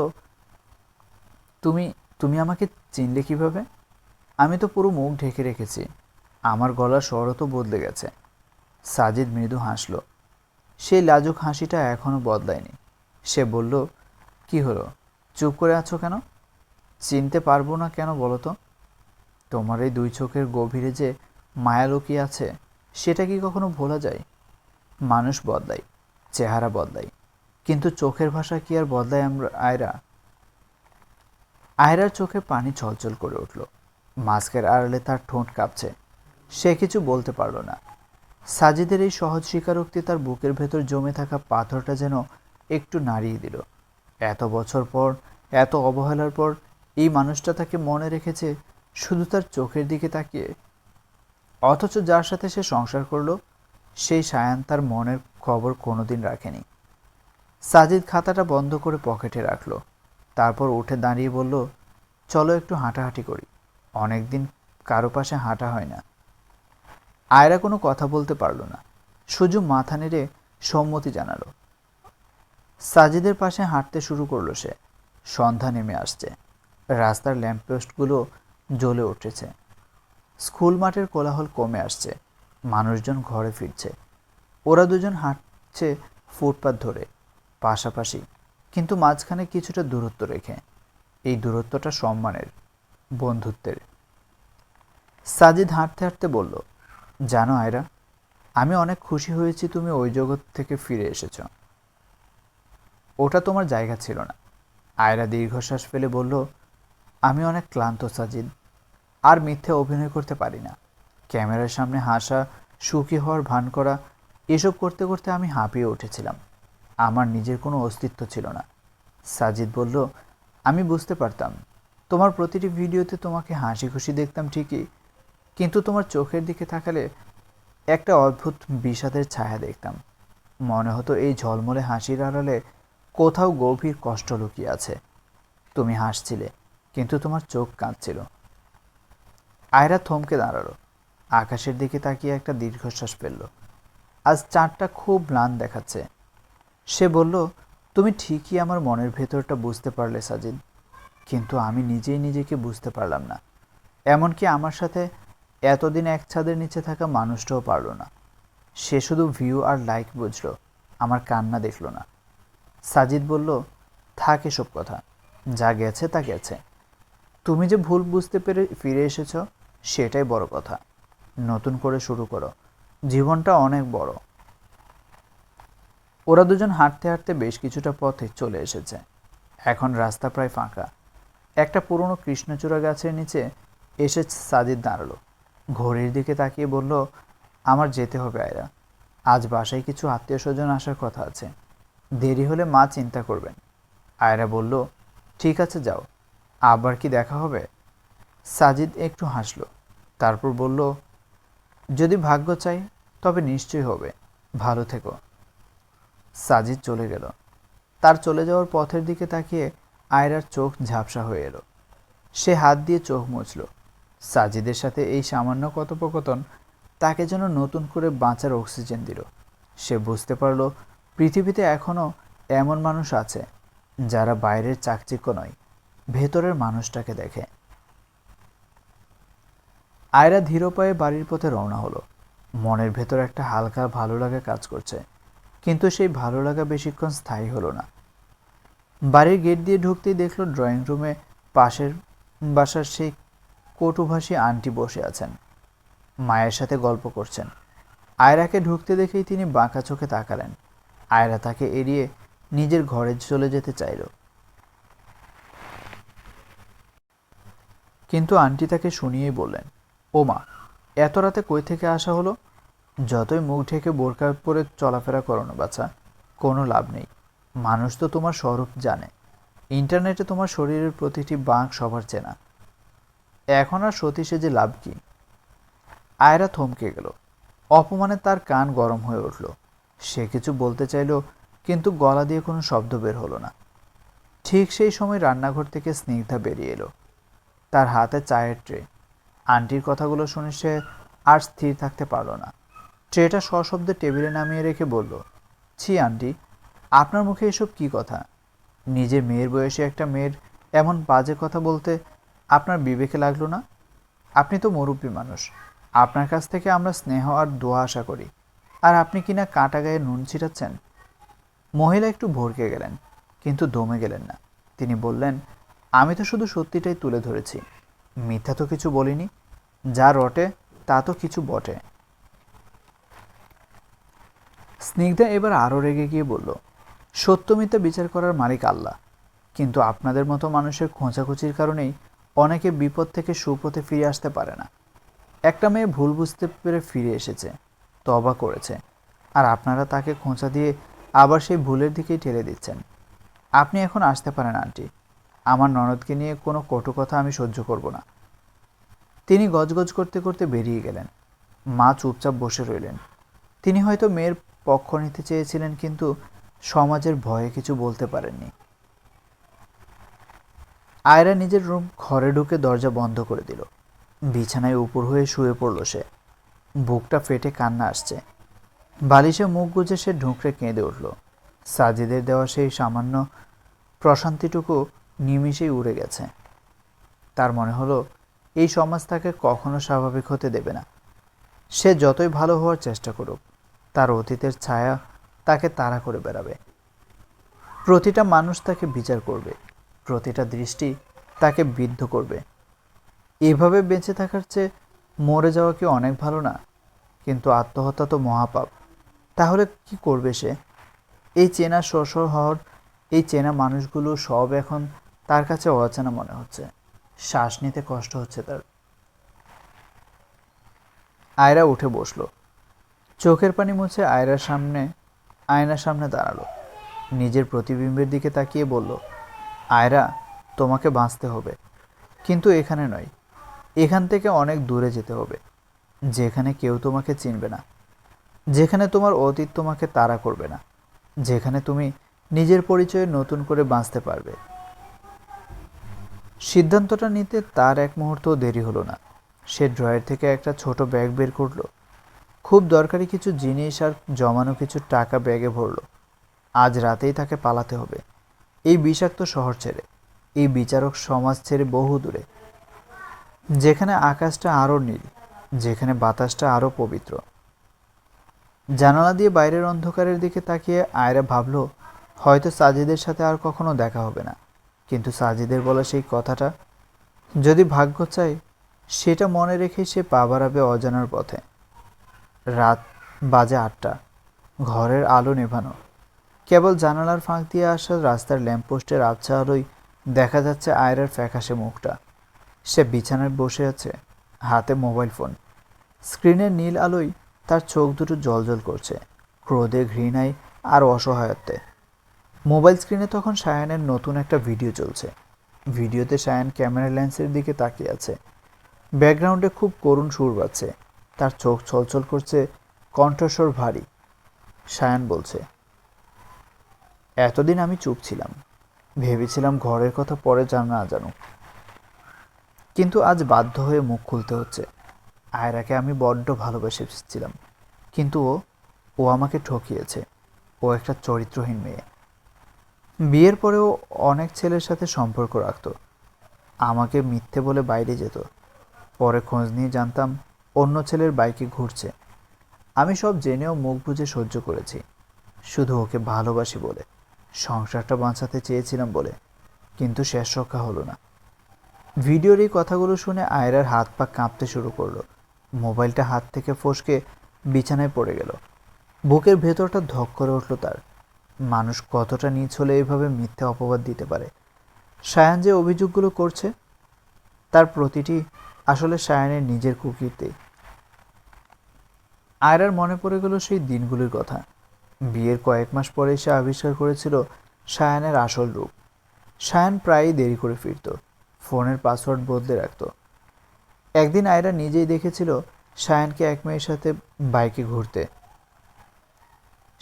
তুমি তুমি আমাকে চিনলে কিভাবে? আমি তো পুরো মুখ ঢেকে রেখেছি, আমার গলার স্বরও তো বদলে গেছে। সাজিদ মৃদু হাসল, সেই লাজুক হাসিটা এখনো বদলায়নি। সে বলল, কি হলো, চুপ করে আছো কেন? চিনতে পারবো না কেন বলো তো? তোমার এই দুই চোখের গভীরে যে মায়া লুকিয়ে আছে, সেটা কি কখনো ভোলা যায়? মানুষ বদলায়, চেহারা বদলায়, কিন্তু চোখের ভাষা কি আর বদলায় আমরা? আয়রার চোখে পানি ছলছল করে উঠল। মাস্কের আড়ালে তার ঠোঁট কাঁপছে। সে কিছু বলতে পারল না। সাজিদের এই সহজ স্বীকারোক্তি তার বুকের ভেতর জমে থাকা পাথরটা যেন একটু নাড়িয়ে দিল। এত বছর পর, এত অবহেলার পর এই মানুষটা তাকে মনে রেখেছে শুধু তার চোখের দিকে তাকিয়ে। অথচ যার সাথে সে সংসার করলো, সেই সায়ান তার মনের খবর কোনোদিন রাখেনি। সাজিদ খাতাটা বন্ধ করে পকেটে রাখল। তারপর উঠে দাঁড়িয়ে বলল, চলো একটু হাঁটাহাঁটি করি, অনেকদিন কারো পাশে হাঁটা হয় না। আয়রা কোনো কথা বলতে পারল না, শুধু মাথা নেড়ে সম্মতি জানালো। সাজিদের পাশে হাঁটতে শুরু করলো সে। সন্ধ্যা নেমে আসছে, রাস্তার ল্যাম্পপোস্টগুলো জ্বলে উঠেছে, স্কুল মাঠের কোলাহল কমে আসছে, মানুষজন ঘরে ফিরছে। ওরা দুজন হাঁটছে ফুটপাত ধরে, পাশাপাশি, কিন্তু মাঝখানে কিছুটা দূরত্ব রেখে। এই দূরত্বটা সম্মানের, বন্ধুত্বের। সাজিদ হাঁটতে হাঁটতে বলল, জানো আয়রা, আমি অনেক খুশি হয়েছি তুমি ওই জগৎ থেকে ফিরে এসেছ। ওটা তোমার জায়গা ছিল না। আয়রা দীর্ঘশ্বাস ফেলে বলল, আমি অনেক ক্লান্ত সাজিদ, আর মিথ্যে অভিনয় করতে পারি না। ক্যামেরার সামনে হাসা, সুখী হওয়ার ভান করা, এসব করতে করতে আমি হাঁপিয়ে উঠেছিলাম। আমার নিজের কোনো অস্তিত্ব ছিল না। সাজিদ বলল, আমি বুঝতে পারতাম। তোমার প্রতিটি ভিডিওতে তোমাকে হাসি খুশি দেখতাম ঠিকই, কিন্তু তোমার চোখের দিকে তাকালে একটা অদ্ভুত বিষাদের ছায়া দেখতাম। মনে হতো এই ঝলমলে হাসির আড়ালে কোথাও গভীর কষ্ট লুকিয়ে আছে। তুমি হাসছিলে, কিন্তু তোমার চোখ কাঁদছিল। আয়রা থমকে দাঁড়ালো, আকাশের দিকে তাকিয়ে একটা দীর্ঘশ্বাস ফেলল। আজ চাঁদটা খুব ম্লান দেখাচ্ছে। সে বলল, তুমি ঠিকই আমার মনের ভেতরটা বুঝতে পারলে সাজিদ, কিন্তু আমি নিজেই নিজেকে বুঝতে পারলাম না। এমনকি আমার সাথে এতদিন এক ছাদের নিচে থাকা মানুষটাও পারল না। সে শুধু ভিউ আর লাইক বুঝলো, আমার কান্না দেখল না। সাজিদ বলল, থাক এসব কথা, যা গেছে তা গেছে। তুমি যে ভুল বুঝতে পেরে ফিরে এসেছ, সেটাই বড় কথা। নতুন করে শুরু করো, জীবনটা অনেক বড়। ওরা দুজন হাঁটতে হাঁটতে বেশ কিছুটা পথে চলে এসেছে। এখন রাস্তা প্রায় ফাঁকা। একটা পুরনো কৃষ্ণচূড়া গাছের নিচে এসে সাজিদ দাঁড়ালো, ঘড়ির দিকে তাকিয়ে বলল, আমার যেতে হবে আয়রা, আজ বাসায় কিছু আত্মীয় স্বজন আসার কথা আছে, দেরি হলে মা চিন্তা করবেন। আয়রা বলল, ঠিক আছে যাও, আবার কি দেখা হবে? সাজিদ একটু হাসল, তারপর বলল, যদি ভাগ্য চাই তবে নিশ্চয়ই হবে, ভালো থেকো। সাজিদ চলে গেল। তার চলে যাওয়ার পথের দিকে তাকিয়ে আয়রার চোখ ঝাপসা হয়ে এলো। সে হাত দিয়ে চোখ মুছল। সাজিদের সাথে এই সামান্য কথোপকথন তাকে যেন নতুন করে বাঁচার অক্সিজেন দিল। সে বুঝতে পারল, পৃথিবীতে এখনও এমন মানুষ আছে যারা বাইরের চাকচিক্য নয়, ভেতরের মানুষটাকে দেখে। আয়রা ধীর পায়ে বাড়ির পথে রওনা হলো। মনের ভেতর একটা হালকা ভালো লাগা কাজ করছে, কিন্তু সেই ভালো লাগা বেশিক্ষণ স্থায়ী হলো না। বাড়ির গেট দিয়ে ঢুকতেই দেখল ড্রয়িং রুমে পাশের বাসার সেই কটুভাষী আন্টি বসে আছেন, মায়ের সাথে গল্প করছেন। আয়রাকে ঢুকতে দেখেই তিনি বাঁকা চোখে তাকালেন। আয়রা তাকে এড়িয়ে নিজের ঘরে চলে যেতে চাইল, কিন্তু আন্টি তাকে শুনিয়েই বললেন, ও মা, এত রাতে কই থেকে আসা হলো? যতই মুখ ঢেকে বোরকা পরে চলাফেরা করো না বাচ্চা, কোনো লাভ নেই। মানুষ তো তোমার স্বরূপ জানে, ইন্টারনেটে তোমার শরীরের প্রতিটি বাঁক সবার চেনা। এখন আর সতী সেজে লাভ কি? আয়রা থমকে গেল। অপমানে তার কান গরম হয়ে উঠল। সে কিছু বলতে চাইল, কিন্তু গলা দিয়ে কোনো শব্দ বের হলো না। ঠিক সেই সময় রান্নাঘর থেকে স্নিগ্ধা বেরিয়ে এলো। তার হাতে চায়ের ট্রে। আন্টির কথাগুলো শুনে সে আর স্থির থাকতে পারল না। ট্রেটা সশব্দে টেবিলে নামিয়ে রেখে বলল, ছি আন্টি, আপনার মুখে এসব কী কথা? নিজের মেয়ের বয়সী একটা মেয়ের এমন বাজে কথা বলতে আপনার বিবেকে লাগলো না? আপনি তো মুরব্বী মানুষ, আপনার কাছ থেকে আমরা স্নেহ আর দোয়া আশা করি, আর আপনি কিনা কাঁটা গায়ে নুন ছিটাচ্ছেন। মহিলা একটু ভড়কে গেলেন, কিন্তু দমে গেলেন না। তিনি বললেন, আমি তো শুধু সত্যিটাই তুলে ধরেছি, মিথ্যা তো কিছু বলিনি। যা রটে তা তো কিছু বটে। স্নিগ্ধা এবার আরও রেগে গিয়ে বলল, সত্য মিথ্যা বিচার করার মালিক আল্লাহ, কিন্তু আপনাদের মতো মানুষের খোঁচাখুচির কারণেই অনেকে বিপদ থেকে সুপথে ফিরে আসতে পারে না। একটা মেয়ে ভুল বুঝতে পেরে ফিরে এসেছে, তওবা করেছে, আর আপনারা তাকে খোঁচা দিয়ে আবার সেই ভুলের দিকেই ঠেলে দিচ্ছেন। আপনি এখন আসতে পারেন আন্টি, আমার ননদকে নিয়ে কোনো কটু কথা আমি সহ্য করব না। তিনি গজগজ করতে করতে বেরিয়ে গেলেন। মা চুপচাপ বসে রইলেন। তিনি হয়তো মেয়ের পক্ষ নিতে চেয়েছিলেন, কিন্তু সমাজের ভয়ে কিছু বলতে পারেননি। আয়রা নিজের রুম ঘরে ঢুকে দরজা বন্ধ করে দিল। বিছানায় উপর হয়ে শুয়ে পড়ল সে। বুকটা ফেটে কান্না আসছে। বালিশে মুখ গুজে সে ঢুকরে কেঁদে উঠল। সাজিদের দেওয়া সেই সামান্য প্রশান্তিটুকু নিমিষেই উড়ে গেছে। তার মনে হলো এই সমাজ তাকে কখনো স্বাভাবিক হতে দেবে না। সে যতই ভালো হওয়ার চেষ্টা করুক, তার অতীতের ছায়া তাকে তাড়া করে বেড়াবে। প্রতিটা মানুষ তাকে বিচার করবে, প্রতিটা দৃষ্টি তাকে বিদ্ধ করবে। এভাবে বেঁচে থাকার চেয়ে মরে যাওয়া কি অনেক ভালো না? কিন্তু আত্মহত্যা তো মহাপাপ। তাহলে কি করবে সে? এই চেনা শহর, এই চেনা মানুষগুলো সব এখন তার কাছে অচেনা মনে হচ্ছে। শ্বাস নিতে কষ্ট হচ্ছে তার। আয়রা উঠে বসল। চোখের পানি মুছে আয়নার সামনে দাঁড়ালো। নিজের প্রতিবিম্বের দিকে তাকিয়ে বলল, আয়রা, তোমাকে বাঁচতে হবে, কিন্তু এখানে নয়। এখান থেকে অনেক দূরে যেতে হবে, যেখানে কেউ তোমাকে চিনবে না, যেখানে তোমার অতীত তোমাকে তাড়া করবে না, যেখানে তুমি নিজের পরিচয়ে নতুন করে বাঁচতে পারবে। সিদ্ধান্তটা নিতে তার এক মুহূর্তও দেরি হলো না। সে ড্রয়ার থেকে একটা ছোট ব্যাগ বের করলো। খুব দরকারি কিছু জিনিস আর জমানো কিছু টাকা ব্যাগে ভরল। আজ রাতেই তাকে পালাতে হবে, এই বিষাক্ত শহর ছেড়ে, এই বিচারক সমাজ ছেড়ে বহু দূরে, যেখানে আকাশটা আরও নীল, যেখানে বাতাসটা আরও পবিত্র। জানালা দিয়ে বাইরের অন্ধকারের দিকে তাকিয়ে আয়রা ভাবল, হয়তো সাজিদের সাথে আর কখনো দেখা হবে না। কিন্তু সাজিদের বলা সেই কথাটা, যদি ভাগ্য চায়, সেটা মনে রেখে সে পা বাড়াবে অজানার পথে। রাত বাজে ৮টা। ঘরের আলো নেভানো। কেবল জানালার ফাঁক দিয়ে আসা রাস্তার ল্যাম্পপোস্টের আবছা আলোয় দেখা যাচ্ছে আয়রার ফ্যাকাশে মুখটা। সে বিছানায় বসে আছে, হাতে মোবাইল ফোন। স্ক্রিনের নীল আলোয় তার চোখ দুটো জ্বলজ্বল করছে, ক্রোধে, ঘৃণায় আর অসহায়ত্বে। মোবাইল স্ক্রিনে তখন সায়ানের নতুন একটা ভিডিও চলছে। ভিডিওতে সায়ান ক্যামেরা লেন্সের দিকে তাকিয়ে আছে। ব্যাকগ্রাউন্ডে খুব করুণ সুর বাজছে। তার চোখ ছলছল করছে, কণ্ঠস্বর ভারী। সায়ান বলছে, এতদিন আমি চুপ ছিলাম, ভেবেছিলাম ঘরের কথা পরে না জানুক, কিন্তু আজ বাধ্য হয়ে মুখ খুলতে হচ্ছে। আয়রাকে আমি বড্ড ভালোবেসেছিলাম, কিন্তু ও আমাকে ঠকিয়েছে। ও একটা চরিত্রহীন মেয়ে। বিয়ের পরেও অনেক ছেলের সাথে সম্পর্ক রাখত, আমাকে মিথ্যে বলে বাইরে যেত। পরে খোঁজ নিয়ে জানতাম অন্য ছেলের বাইকে ঘুরছে। আমি সব জেনেও মুখ বুজে সহ্য করেছি, শুধু ওকে ভালোবাসি বলে, সংসারটা বাঁচাতে চেয়েছিলাম বলে। কিন্তু শেষ রক্ষা হলো না। ভিডিওর এই কথাগুলো শুনে আয়রার হাত পা কাঁপতে শুরু করলো। মোবাইলটা হাত থেকে ফসকে বিছানায় পড়ে গেল। বুকের ভেতরটা ধক করে উঠল তার। মানুষ কতটা নীচ হলে এইভাবে মিথ্যা অপবাদ দিতে পারে? সায়ান যে অভিযোগগুলো করছে, তার প্রতিটি আসলে সায়ানের নিজের কুকীর্তি। আয়রার মনে পড়ে গেল সেই দিনগুলির কথা। বিয়ের কয়েক মাস পরে সে আবিষ্কার করেছিল সায়ানের আসল রূপ। সায়ান প্রায়ই দেরি করে ফিরত, ফোনের পাসওয়ার্ড বদলে রাখত। একদিন আয়রা নিজেই দেখেছিল সায়ানকে এক মেয়ের সাথে বাইকে ঘুরতে।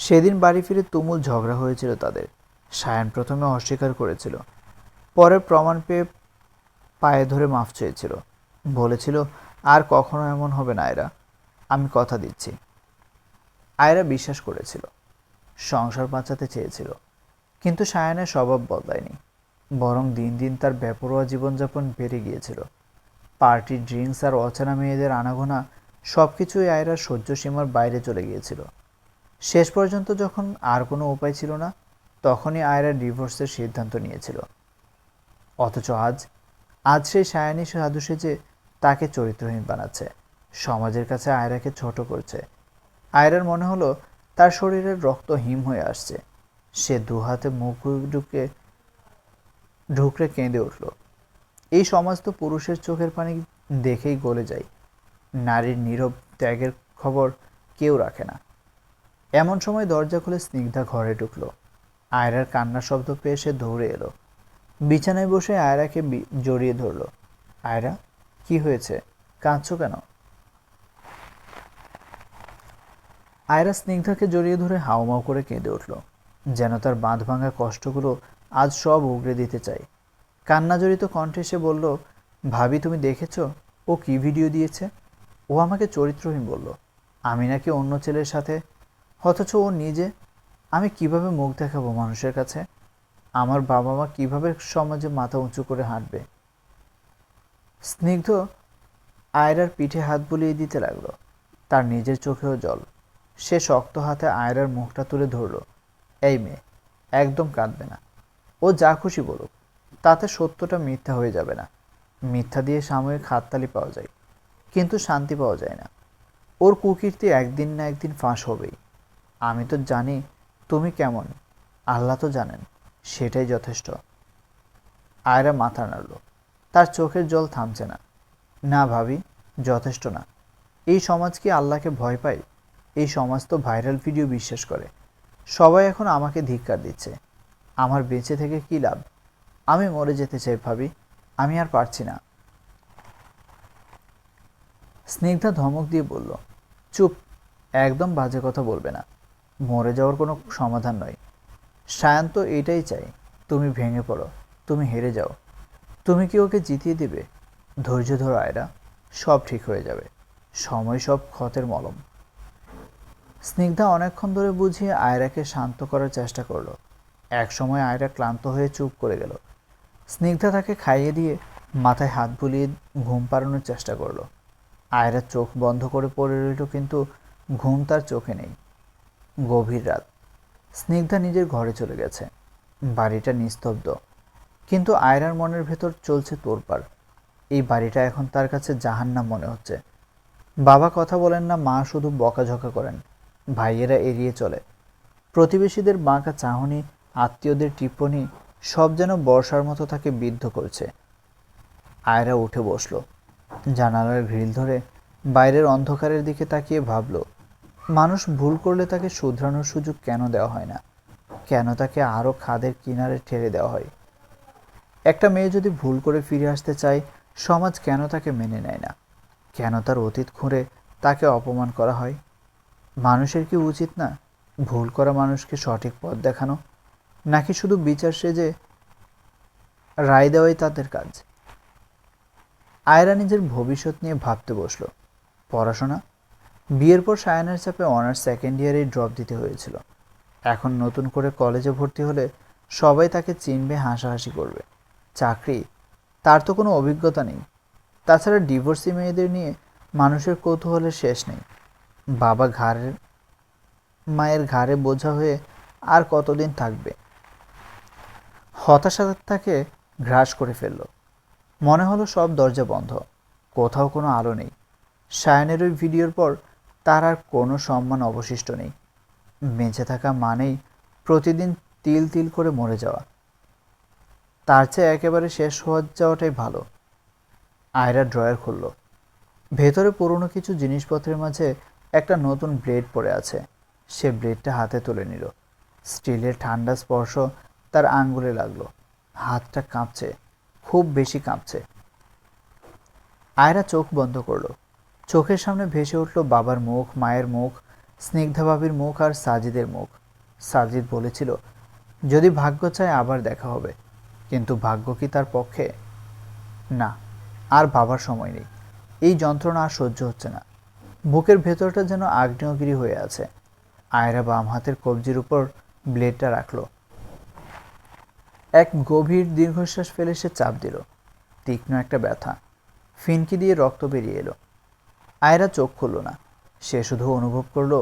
সেদিন বাড়ি ফিরে তুমুল ঝগড়া হয়েছিল তাদের। সায়ান প্রথমে অস্বীকার করেছিল, পরে প্রমাণ পেয়ে পায়ে ধরে মাফ চেয়েছিল, বলেছিল আর কখনো এমন হবে না আয়রা, আমি কথা দিচ্ছি। আয়রা বিশ্বাস করেছিল, সংসার বাঁচাতে চেয়েছিল, কিন্তু সায়ানের স্বভাব বদলায়নি, বরং দিন দিন তার বেপরোয়া জীবনযাপন বেড়ে গিয়েছিল। পার্টি, ড্রিঙ্কস আর অচেনা মেয়েদের আনাগোনা সব কিছুই আয়রার সহ্য সীমার বাইরে চলে গিয়েছিল। শেষ পর্যন্ত যখন আর কোনো উপায় ছিল না, তখনই আয়রা ডিভোর্সের সিদ্ধান্ত নিয়েছিল। অথচ আজ আজ সেই সায়ানি সাধু সেজে তাকে চরিত্রহীন বানাচ্ছে, সমাজের কাছে আয়রাকে ছোট করছে। আয়রার মনে হলো তার শরীরের রক্ত হিম হয়ে আসছে। সে দুহাতে মুখ ঢুকরে কেঁদে উঠল। এই সমাজ তো পুরুষের চোখের পানি দেখেই গলে যায়, নারীর নীরব ত্যাগের খবর কেউ রাখে না। এমন সময় দরজা খুলে স্নিগ্ধা ঘরে ঢুকল। আয়রার কান্নার শব্দ পেয়ে সে দৌড়ে এলো, বিছানায় বসে আয়রাকে জড়িয়ে ধরল। আয়রা, কি হয়েছে, কাঁদছো কেন? আয়রা স্নিগ্ধাকে জড়িয়ে ধরে হাউমাউ করে কেঁদে উঠল, যেন তার বাঁধ ভাঙা কষ্টগুলো আজ সব উগড়ে দিতে চায়। কান্নাজড়িত কণ্ঠে সে বলল, ভাবি তুমি দেখেছ ও কি ভিডিও দিয়েছে? ও আমাকে চরিত্রহীন বলল, আমি নাকি অন্য ছেলের সাথে, অথচ ও নিজে। আমি কিভাবে মুখ দেখাবো মানুষের কাছে? আমার বাবা মা কিভাবে সমাজে মাথা উঁচু করে হাঁটবে? স্নিগ্ধ আয়রার পিঠে হাত বুলিয়ে দিতে লাগলো, তার নিজের চোখেও জল। সে শক্ত হাতে আয়রার মুখটা তুলে ধরল। এই মেয়ে, একদম কাঁদবে না। ও যা খুশি বলুক, তাতে সত্যটা মিথ্যা হয়ে যাবে না। মিথ্যা দিয়ে সাময়িক হাততালি পাওয়া যায়, কিন্তু শান্তি পাওয়া যায় না। ওর কুকীর্তি একদিন না একদিন ফাঁস হবেই। আমি তো জানি তুমি কেমন, আল্লাহ তো জানেন, সেটাই যথেষ্ট। আয়রা মাথা নাড়ল, তার চোখের জল থামছে না। না ভাবি, যথেষ্ট না। এই সমাজ কি আল্লাহকে ভয় পায়? এই সমাজ তো ভাইরাল ভিডিও বিশ্বাস করে। সবাই এখন আমাকে ধিক্কার দিচ্ছে। আমার বেঁচে থেকে কি লাভ? আমি মরে যেতে চাই ভাবি, আমি আর পারছি না। স্নিগ্ধা ধমক দিয়ে বলল, চুপ, একদম বাজে কথা বলবে না। মরে যাওয়ার কোনো সমাধান নয়। সায়ান তো এটাই চাই, তুমি ভেঙে পড়ো, তুমি হেরে যাও। তুমি কি ওকে জিতিয়ে দেবে? ধৈর্য ধরো আয়রা, সব ঠিক হয়ে যাবে। সময় সব ক্ষতের মলম। স্নিগ্ধা অনেকক্ষণ ধরে বুঝিয়ে আয়রাকে শান্ত করার চেষ্টা করলো। এক সময় আয়রা ক্লান্ত হয়ে চুপ করে গেল। স্নিগ্ধা তাকে খাইয়ে দিয়ে মাথায় হাত বুলিয়ে ঘুম পাড়ানোর চেষ্টা করলো। আয়রা চোখ বন্ধ করে পড়ে রইল, কিন্তু ঘুম তার চোখে নেই। গভীর রাত। স্নিগ্ধা নিজের ঘরে চলে গেছে। বাড়িটা নিস্তব্ধ, কিন্তু আয়রার মনের ভেতর চলছে তোড়পাড়। এই বাড়িটা এখন তার কাছে জাহান্নাম মনে হচ্ছে। বাবা কথা বলেন না, মা শুধু বকাঝকা করেন, ভাইয়েরা এড়িয়ে চলে। প্রতিবেশীদের বাঁকা চাহনি, আত্মীয়দের টিপ্পনি, সব যেন বর্ষার মতো তাকে বিদ্ধ করছে। আয়রা উঠে বসল, জানালার গ্রিল ধরে বাইরের অন্ধকারের দিকে তাকিয়ে ভাবল, মানুষ ভুল করলে তাকে শুধরানোর সুযোগ কেন দেওয়া হয় না? কেন তাকে আরও খাদের কিনারে ঠেলে দেওয়া হয়? একটা মেয়ে যদি ভুল করে ফিরে আসতে চায়, সমাজ কেন তাকে মেনে নেয় না? কেন তার অতীত খুঁড়ে তাকে অপমান করা হয়? মানুষের কি উচিত না ভুল করা মানুষকে সঠিক পথ দেখানো, নাকি শুধু বিচার সেজে রায় দেওয়াই তাদের কাজ? আয়রা নিজের ভবিষ্যৎ নিয়ে ভাবতে বসল। পড়াশোনা, বিয়ের পর সায়ানের চাপে অনার্স সেকেন্ড ইয়ারেই ড্রপ দিতে হয়েছিল। এখন নতুন করে কলেজে ভর্তি হলে সবাই তাকে চিনবে, হাসাহাসি করবে। চাকরি, তার তো কোনো অভিজ্ঞতা নেই। তাছাড়া ডিভোর্সি মেয়েদের নিয়ে মানুষের কৌতূহলের শেষ নেই। বাবা মায়ের ঘাড়ে বোঝা হয়ে আর কতদিন থাকবে? হতাশা তাকে গ্রাস করে ফেলল। মনে হলো সব দরজা বন্ধ, কোথাও কোনো আলো নেই। সায়ানের ওই ভিডিওর পর তার আর কোনো সম্মান অবশিষ্ট নেই। বেঁচে থাকা মানেই প্রতিদিন তিল তিল করে মরে যাওয়া। তার চেয়ে একেবারে শেষ হয়ে যাওয়াটাই ভালো। আয়রা ড্রয়ার খুলল। ভেতরে পুরনো কিছু জিনিসপত্রের মাঝে একটা নতুন ব্লেড পড়ে আছে। সে ব্লেডটা হাতে তুলে নিল। স্টিলের ঠান্ডা স্পর্শ তার আঙ্গুলে লাগলো। হাতটা কাঁপছে, খুব বেশি কাঁপছে। আয়রা চোখ বন্ধ করলো। চোখের সামনে ভেসে উঠল বাবার মুখ, মায়ের মুখ, স্নিগ্ধা ভাবির মুখ আর সাজিদের মুখ। সাজিদ বলেছিল, যদি ভাগ্য চায় আবার দেখা হবে, কিন্তু ভাগ্য কি তার পক্ষে? না, আর ভাবার সময় নেই। এই যন্ত্রণা আর সহ্য হচ্ছে না। বুকের ভেতরটা যেন আগ্নেয়গিরি হয়ে আছে। আয়রা বাম হাতের কবজির উপর ব্লেডটা রাখলো। এক গভীর দীর্ঘশ্বাস ফেলে সে চাপ দিল। তীক্ষ্ণ একটা ব্যথা, ফিনকি দিয়ে রক্ত বেরিয়ে এলো। আয়রা চোখ খুলল না। সে শুধু অনুভব করলো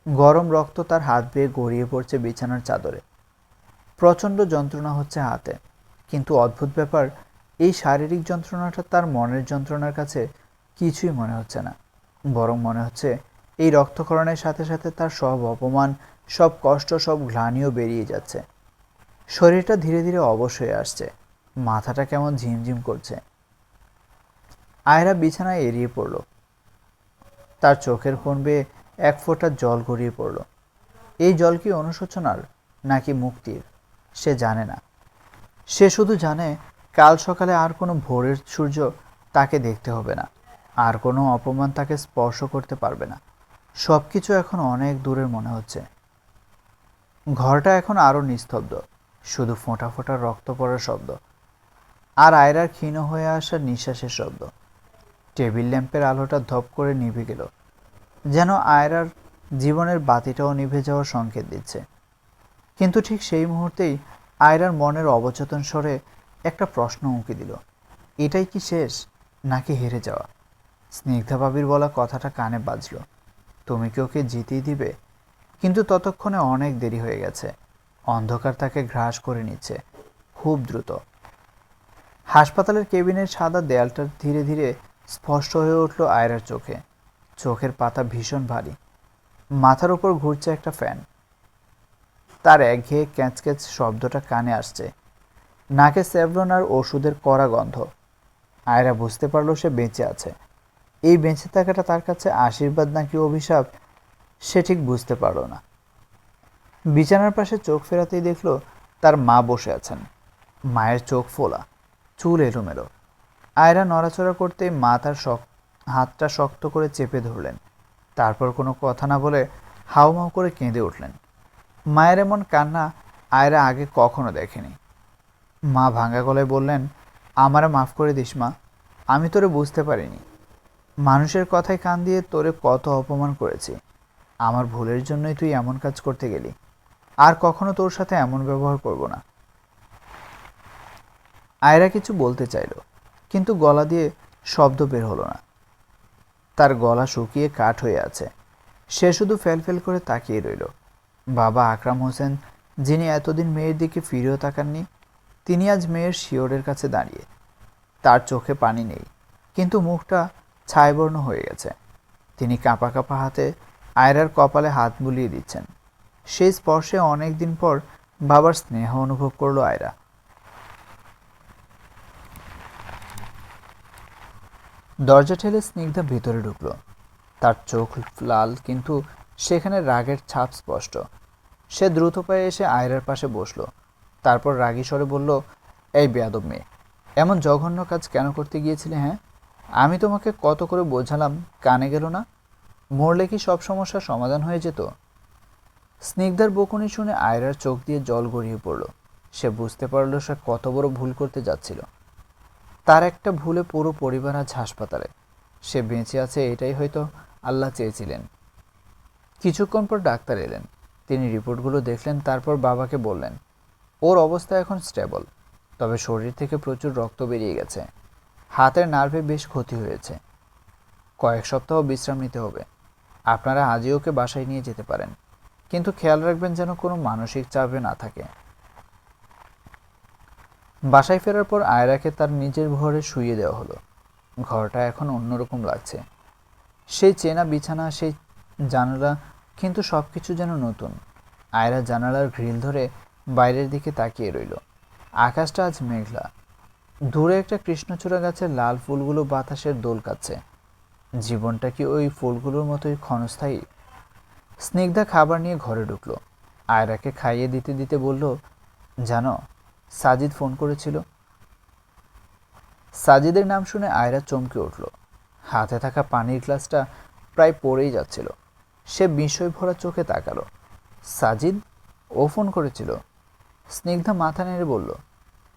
গরম রক্ত তার হাত বেয়ে গড়িয়ে পড়ছে বিছানার চাদরে। প্রচণ্ড যন্ত্রণা হচ্ছে হাতে, কিন্তু অদ্ভুত ব্যাপার, এই শারীরিক যন্ত্রণাটা তার মনের যন্ত্রণার কাছে কিছুই মনে হচ্ছে না। বরং মনে হচ্ছে এই রক্তক্ষরণের সাথে সাথে তার সব অপমান, সব কষ্ট, সব গ্লানিও বেরিয়ে যাচ্ছে। শরীরটা ধীরে ধীরে অবশ হয়ে আসছে। মাথাটা কেমন ঝিমঝিম করছে। আয়রা বিছানায় এড়িয়ে পড়ল। তার চোখের কোণ বেয়ে এক ফোঁটা জল গড়িয়ে পড়ল। এই জল কি অনুশোচনার নাকি মুক্তির সে জানে না। সে শুধু জানে কাল সকালে আর কোনো ভোরের সূর্য তাকে দেখতে হবে না, আর কোনো অপমান তাকে স্পর্শ করতে পারবে না। সব কিছু এখন অনেক দূরের মনে হচ্ছে। ঘরটা এখন আরও নিস্তব্ধ, শুধু ফোঁটা ফোঁটা রক্ত পড়ার শব্দ আর আয়রার ক্ষীণ হয়ে আসা নিঃশ্বাসের শব্দ। টেবিল ল্যাম্পের আলোটা ধপ করে নিভে গেল, যেন আয়রার জীবনের বাতিটাও নিভে যাওয়ার সংকেত দিচ্ছে। কিন্তু ঠিক সেই মুহূর্তেই আয়রার মনের অবচেতন স্বরে একটা প্রশ্ন উঁকি দিল, এটাই কি শেষ নাকি হেরে যাওয়া? স্নিগ্ধা ভাবির বলা কথাটা কানে বাজল, তুমি কি ওকে জিতেই দিবে? কিন্তু ততক্ষণে অনেক দেরি হয়ে গেছে। অন্ধকার তাকে গ্রাস করে নিচ্ছে খুব দ্রুত। হাসপাতালের কেবিনের সাদা দেয়ালটা ধীরে ধীরে স্পষ্ট হয়ে উঠল আয়রার চোখে। চোখের পাতা ভীষণ ভারী। মাথার উপর ঘুরছে একটা ফ্যান। তার একঘেয়ে ক্যাঁচক্যাঁচ শব্দটা কানে আসছে। নাকে স্যাভলন আর ওষুধের কড়া গন্ধ। আয়রা বুঝতে পারল সে বেঁচে আছে। এই বেঁচে থাকাটা তার কাছে আশীর্বাদ নাকি অভিশাপ সে ঠিক বুঝতে পারল না। বিছানার পাশে চোখ ফেরাতেই দেখল তার মা বসে আছেন। মায়ের চোখ ফোলা, চুল এলোমেলো। আয়রা নড়াচড়া করতেই মা তার হাতটা শক্ত করে চেপে ধরলেন। তারপর কোনো কথা না বলে হাউমাউ করে কেঁদে উঠলেন। মায়ের এমন কান্না আয়রা আগে কখনো দেখেনি। মা ভাঙা গলায় বললেন, আমারে মাফ করে দিস মা, আমি তোরে বুঝতে পারিনি। মানুষের কথায় কান দিয়ে তোরে কত অপমান করেছি। আমার ভুলের জন্যই তুই এমন কাজ করতে গেলি। আর কখনো তোর সাথে এমন ব্যবহার করব না। আয়রা কিছু বলতে চাইল, কিন্তু গলা দিয়ে শব্দ বের হলো না। তার গলা শুকিয়ে কাঠ হয়ে আছে। সে শুধু ফেলফেল করে তাকিয়ে রইল। বাবা আকরাম হোসেন, যিনি এতদিন মেয়ের দিকে ফিরেও তাকাননি, তিনি আজ মেয়ের শিয়রের কাছে দাঁড়িয়ে। তার চোখে পানি নেই, কিন্তু মুখটা ছায়াবর্ণ হয়ে গেছে। তিনি কাঁপা কাঁপা হাতে আয়রার কপালে হাত বুলিয়ে দিচ্ছেন। সেই স্পর্শে অনেক দিন পর বাবার স্নেহ অনুভব করলো আয়রা। দরজা ঠেলে স্নিগ্ধা ভিতরে ঢুকলো। তার চোখ লাল, কিন্তু সেখানে রাগের ছাপ স্পষ্ট। সে দ্রুত পায়ে এসে আয়রার পাশে বসলো। তারপর রাগী স্বরে বলল, এই বেয়াদব মেয়ে, এমন জঘন্য কাজ কেন করতে গিয়েছিলে? হ্যাঁ, আমি তোমাকে কত করে বোঝালাম, কানে গেল না? মরলে কি সব সমস্যার সমাধান হয়ে যেত? স্নিগ্ধার বকুনি শুনে আয়রার চোখ দিয়ে জল গড়িয়ে পড়ল। সে বুঝতে পারল সে কত বড় ভুল করতে যাচ্ছিল। তার একটা ভুলে পুরো পরিবার আজ হাসপাতালে। সে বেঁচে আছে এটাই হয়তো আল্লাহ চেয়েছিলেন। কিছুক্ষণ পর ডাক্তার এলেন। তিনি রিপোর্টগুলো দেখলেন, তারপর বাবাকে বললেন, ওর অবস্থা এখন স্টেবল, তবে শরীর থেকে প্রচুর রক্ত বেরিয়ে গেছে। হাতের নার্ভে বেশ ক্ষতি হয়েছে। কয়েক সপ্তাহ বিশ্রাম নিতে হবে। আপনারা আজই ওকে বাসায় নিয়ে যেতে পারেন, কিন্তু খেয়াল রাখবেন যেন কোনো মানসিক চাপে না থাকে। বাসায় ফেরার পর আয়রাকে তার নিজের ঘরে শুইয়ে দেওয়া হলো। ঘরটা এখন অন্যরকম লাগছে। সেই চেনা বিছানা, সেই জানালা, কিন্তু সব কিছু যেন নতুন। আয়রা জানালার গ্রিল ধরে বাইরের দিকে তাকিয়ে রইল। আকাশটা আজ মেঘলা। দূরে একটা কৃষ্ণচূড়া গাছের লাল ফুলগুলো বাতাসের দোল কাচ্ছে। জীবনটা কি ওই ফুলগুলোর মতোই ক্ষণস্থায়ী? স্নিগ্ধা খাবার নিয়ে ঘরে ঢুকলো। আয়রাকে খাইয়ে দিতে দিতে বলল, জানো, সাজিদ ফোন করেছিল। সাজিদের নাম শুনে আয়রা চমকে উঠল। হাতে থাকা পানির গ্লাসটা প্রায় পড়েই যাচ্ছিল। সে বিস্ময় ভরা চোখে তাকালো। সাজিদ? ও ফোন করেছিল? স্নিগ্ধা মাথা নেড়ে বলল,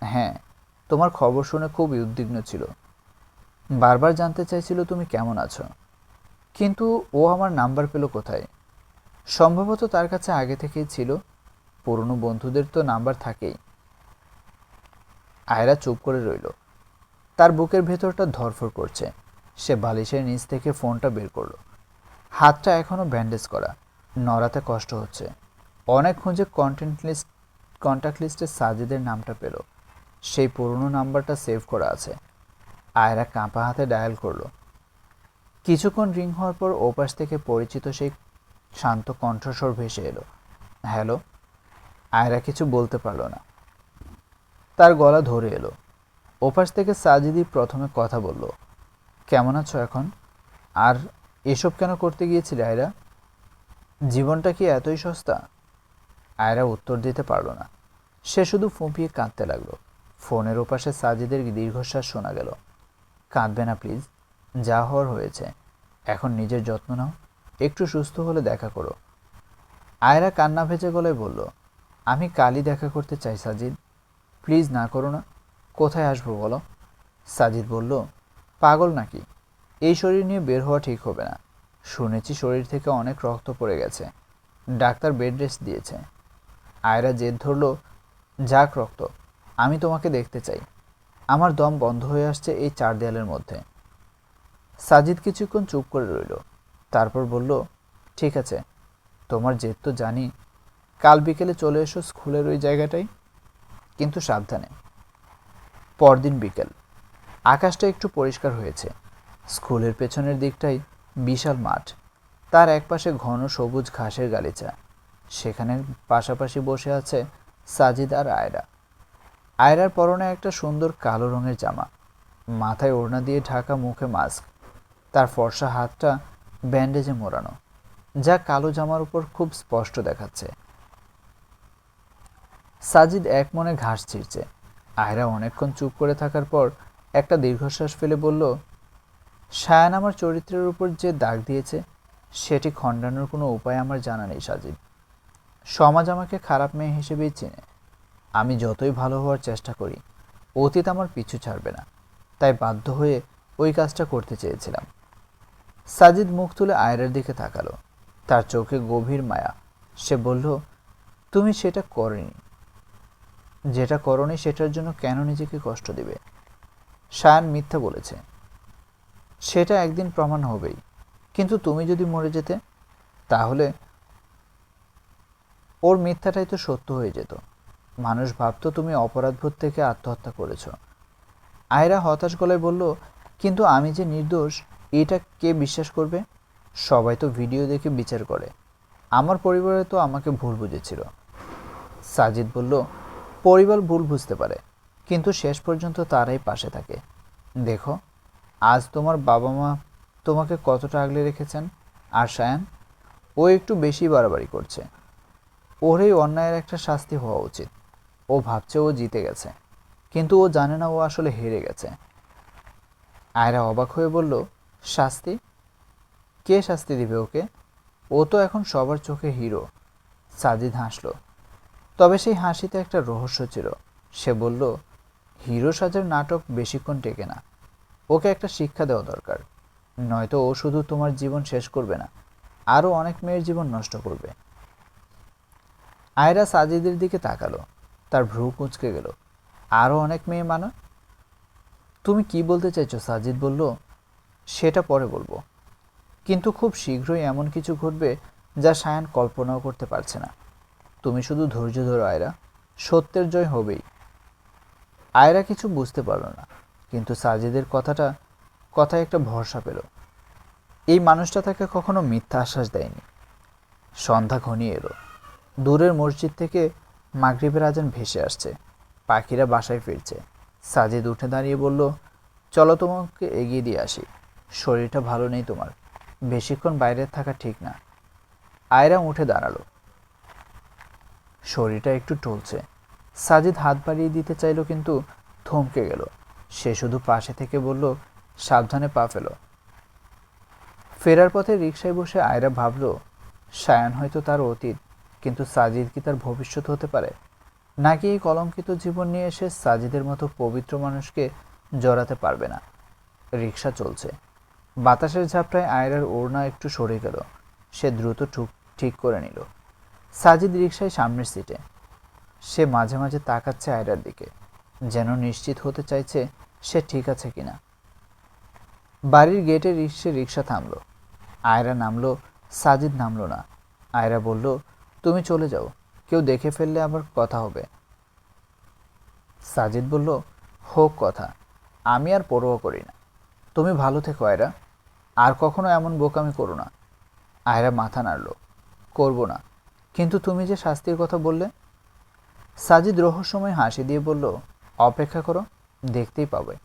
হ্যাঁ, তোমার খবর শুনে খুবই উদ্বিগ্ন ছিল, বারবার জানতে চাইছিল তুমি কেমন আছো। কিন্তু ও আমার নাম্বার পেল কোথায়? সম্ভবত তার কাছে আগে থেকেই ছিল, পুরনো বন্ধুদের তো নাম্বার থাকেই। আয়রা চুপ করে রইল। তার বুকের ভেতরটা ধড়ফড় করছে। সে বালিশের নিচ থেকে ফোনটা বের করলো। হাতটা এখনো ব্যান্ডেজ করা, নড়াতে কষ্ট হচ্ছে। অনেক খুঁজে কন্ট্যাক্ট লিস্টে সাজিদের নামটা পেল। সেই পুরনো নাম্বারটা সেভ করা আছে। আয়রা কাঁপা হাতে ডায়াল করলো। কিছুক্ষণ রিং হওয়ার পর ওপাশ থেকে পরিচিত সেই শান্ত কণ্ঠস্বর ভেসে এলো, হ্যালো। আয়রা কিছু বলতে পারল না, তার গলা ধরে এলো। ওপাশ থেকে সাজিদি প্রথমে কথা বলল, কেমন আছো এখন? আর এসব কেন করতে গিয়েছিলে আয়রা? জীবনটা কি এতই সস্তা? আয়রা উত্তর দিতে পারল না। সে শুধু ফুঁপিয়ে কাঁদতে লাগলো। ফোনের ওপাশে সাজিদের দীর্ঘশ্বাস শোনা গেল। কাঁদবে না প্লিজ, যা হওয়ার হয়েছে। এখন নিজের যত্ন নাও, একটু সুস্থ হলে দেখা করো। আয়রা কান্না ভেজে গলায় বলল, আমি কালই দেখা করতে চাই সাজিদ, প্লিজ না করো না। কোথায় আসবো বলো? সাজিদ বলল, পাগল নাকি? এই শরীর নিয়ে বের হওয়া ঠিক হবে না। শুনেছি শরীর থেকে অনেক রক্ত পড়ে গেছে, ডাক্তার বেড রেস্ট দিয়েছে। আয়রা জেদ ধরল, যাক রক্ত, আমি তোমাকে দেখতে চাই। আমার দম বন্ধ হয়ে আসছে এই চার দেয়ালের মধ্যে। সাজিদ কিছুক্ষণ চুপ করে রইল, তারপর বলল, ঠিক আছে, তোমার জেদ তো জানি। কাল বিকেলে চলে এসো স্কুলের ওই জায়গাটায়, কিন্তু সাবধানে। পরদিন বিকেল। আকাশটা একটু পরিষ্কার হয়েছে। স্কুলের পেছনের দিকটাই বিশাল মাঠ, তার একপাশে ঘন সবুজ ঘাসের গালিচা। সেখানে পাশাপাশি বসে আছে সাজিদ আর আয়রা। আয়রার পরনে একটা সুন্দর কালো রঙের জামা, মাথায় ওড়না দিয়ে ঢাকা, মুখে মাস্ক। তার ফর্সা হাতটা ব্যান্ডেজে মোড়ানো, যা কালো জামার উপর খুব স্পষ্ট দেখাচ্ছে। সাজিদ এক মনে ঘাস ছিঁড়ছে। আয়রা অনেকক্ষণ চুপ করে থাকার পর একটা দীর্ঘশ্বাস ফেলে বলল, সায়ান আমার চরিত্রের উপর যে দাগ দিয়েছে সেটি খণ্ডানোর কোনো উপায় আমার জানা নেই সাজিদ। সমাজ আমাকে খারাপ মেয়ে হিসেবেই চেনে। আমি যতই ভালো হওয়ার চেষ্টা করি, অতীত আমার পিছু ছাড়বে না, তাই বাধ্য হয়ে ওই কাজটা করতে চেয়েছিলাম। সাজিদ মুখ তুলে আয়রার দিকে তাকালো, তার চোখে গভীর মায়া। সে বলল, তুমি সেটা করনি, যেটা করনি সেটার জন্য কেন নিজেকে কষ্ট দিবে? সায়ান মিথ্যা বলেছে, সেটা একদিন প্রমাণ হবেই। কিন্তু তুমি যদি মরে যেতে, তাহলে ওর মিথ্যাটাই তো সত্য হয়ে যেত। মানুষ ভাবতো তুমি অপরাধবোধ থেকে আত্মহত্যা করেছ। আয়রা হতাশ গলায় বলল, কিন্তু আমি যে নির্দোষ এটা কে বিশ্বাস করবে? সবাই তো ভিডিও দেখে বিচার করে। আমার পরিবারে তো আমাকে ভুল বুঝেছিল। সাজিদ বলল, পরিবার ভুল বুঝতে পারে, কিন্তু শেষ পর্যন্ত তারাই পাশে থাকে। দেখো, আজ তোমার বাবা মা তোমাকে কতটা আগলে রেখেছেন। আর সায়ান, ও একটু বেশি বাড়াবাড়ি করছে। ওর এই অন্যায়ের একটা শাস্তি হওয়া উচিত। ও ভাবছে ও জিতে গেছে, কিন্তু ও জানে না ও আসলে হেরে গেছে। আয়রা অবাক হয়ে বলল, শাস্তি? কে শাস্তি দিবে ওকে? ও তো এখন সবার চোখে হিরো। সাজিদ হাসল, তবে সেই হাসিতে একটা রহস্য ছিল। সে বলল, হিরো সাজার নাটক বেশিক্ষণ টেকে না। ওকে একটা শিক্ষা দেওয়া দরকার, নয়তো ও শুধু তোমার জীবন শেষ করবে না, আরও অনেক মেয়ের জীবন নষ্ট করবে। আয়রা সাজিদের দিকে তাকালো, তার ভ্রু কুঁচকে গেল। আরও অনেক মেয়ে মানে? তুমি কি বলতে চাইছো? সাজিদ বলল, সেটা পরে বলবো, কিন্তু খুব শীঘ্রই এমন কিছু ঘটবে যা সায়ান কল্পনাও করতে পারছে না। তুমি শুধু ধৈর্য ধরো আয়রা, সত্যের জয় হবেই। আয়রা কিছু বুঝতে পারল না, কিন্তু সাজিদের কথায় একটা ভরসা পেল। এই মানুষটা তাকে কখনো মিথ্যা আশ্বাস দেয়নি। সন্ধ্যা ঘনিয়ে এলো। দূরের মসজিদ থেকে মাগরিবের আজান ভেসে আসছে। পাখিরা বাসায় ফিরছে। সাজিদ উঠে দাঁড়িয়ে বলল, চলো তোমাকে এগিয়ে দিয়ে আসি। শরীরটা ভালো নেই তোমার, বেশিক্ষণ বাইরে থাকা ঠিক না। আয়রা উঠে দাঁড়ালো, শরীরটা একটু টলছে। সাজিদ হাত বাড়িয়ে দিতে চাইল, কিন্তু থমকে গেল। সে শুধু পাশে থেকে বলল, সাবধানে পা ফেলো। ফেরার পথে রিকশায় বসে আয়রা ভাবল, সায়ান হয়তো তার অতীত, কিন্তু সাজিদ কি তার ভবিষ্যৎ হতে পারে? নাকি এই কলঙ্কিত জীবন নিয়ে এসে সাজিদের মতো পবিত্র মানুষকে জড়াতে পারবে না। রিকশা চলছে, বাতাসের ঝাপটায় আয়রার ওড়না একটু সরে গেল। সে দ্রুত ঠিক করে নিল। সাজিদ রিকশায় সামনের সিটে। সে মাঝে মাঝে তাকাচ্ছে আয়রার দিকে, যেন নিশ্চিত হতে চাইছে সে ঠিক আছে কিনা। বাড়ির গেটে রিকশা থামল। আয়রা নামলো, সাজিদ নামলো না। আয়রা বলল, তুমি চলে যাও, কেউ দেখে ফেললে আবার কথা হবে। সাজিদ বলল, হোক কথা, আমি আর পরোয়া করি না। তুমি ভালো থেকো আয়রা, আর কখনো এমন বোকামি করো না। আয়রা মাথা নাড়ল, করব না, কিন্তু তুমি যে শাস্তির কথা বললে। সাজিদ রহস্যময় হাসি দিয়ে বলল, অপেক্ষা করো, দেখতেই পাবে।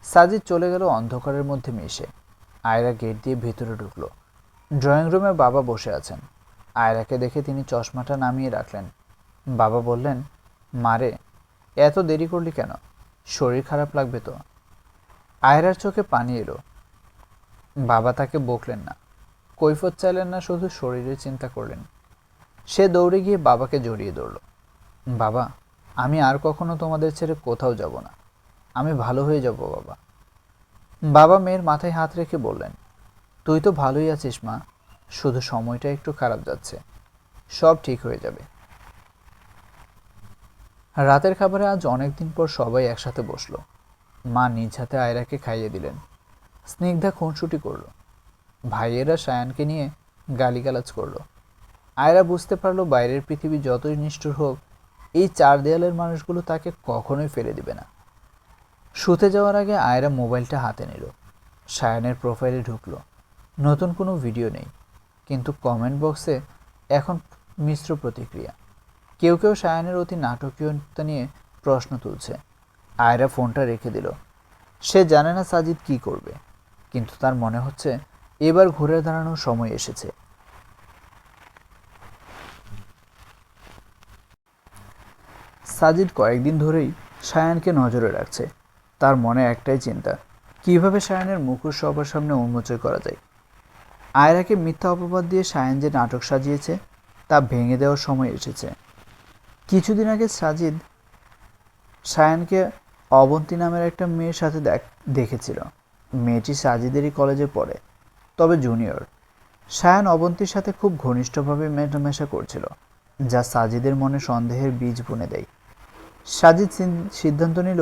সাজিদ চলে গেল অন্ধকারের মধ্যে মিশে। আয়রা গেট দিয়ে ভিতরে ঢুকলো। ড্রয়িং রুমে বাবা বসে আছেন। আয়রাকে দেখে তিনি চশমাটা নামিয়ে রাখলেন। বাবা বললেন, মারে, এত দেরি করলি কেন? শরীর খারাপ লাগবে তো। আয়রার চোখে পানি এলো। বাবা তাকে বকলেন না, কৈফত চাইলেন না, শুধু শরীরের চিন্তা করলেন। সে দৌড়ে গিয়ে বাবাকে জড়িয়ে ধরল। বাবা, আমি আর কখনো তোমাদের ছেড়ে কোথাও যাব না, আমি ভালো হয়ে যাব বাবা। বাবা মেয়ের মাথায় হাত রেখে বললেন, তুই তো ভালোই আছিস মা, শুধু সময়টা একটু খারাপ যাচ্ছে, সব ঠিক হয়ে যাবে। রাতের খাবারে আজ অনেকদিন পর সবাই একসাথে বসলো। মা নিজ হাতে আয়রাকে খাইয়ে দিলেন। স্নিগ্ধা খুনসুটি করল। ভাইয়েরা সায়ানকে নিয়ে গালিগালাজ করল। আয়রা বুঝতে পারলো বাইরের পৃথিবী যতই নিষ্ঠুর হোক, এই চার দেয়ালের মানুষগুলো তাকে কখনোই ফেলে দিবে না। শুতে যাওয়ার আগে আয়রা মোবাইলটা হাতে নিল। সায়ানের প্রোফাইলে ঢুকলো। নতুন কোনো ভিডিও নেই, কিন্তু কমেন্ট বক্সে এখন মিশ্র প্রতিক্রিয়া। কেউ কেউ সায়ানের অতি নাটকীয়তা নিয়ে প্রশ্ন তুলছে। আয়রা ফোনটা রেখে দিল। সে জানে না সাজিদ কি করবে, কিন্তু তার মনে হচ্ছে এবার ঘুরে দাঁড়ানোর সময় এসেছে। সাজিদ কয়েকদিন ধরেই সায়ানকে নজরে রাখছে। তার মনে একটাই চিন্তা, কিভাবে সায়ানের মুখোশ সবার সামনে উন্মোচন করা যায়। আয়রাকে মিথ্যা অপবাদ দিয়ে সায়ান যে নাটক সাজিয়েছে তা ভেঙে দেওয়ার সময় এসেছে। কিছুদিন আগে সাজিদ সায়ানকে অবন্তী নামের একটা মেয়ের সাথে দেখেছিল। মেয়েটি সাজিদেরই কলেজে পড়ে, তবে জুনিয়র। সায়ান অবন্তীর সাথে খুব ঘনিষ্ঠভাবে মেলামেশা করছিল, যা সাজিদের মনে সন্দেহের বীজ বুনে দেয়। সাজিদ সিদ্ধান্ত নিল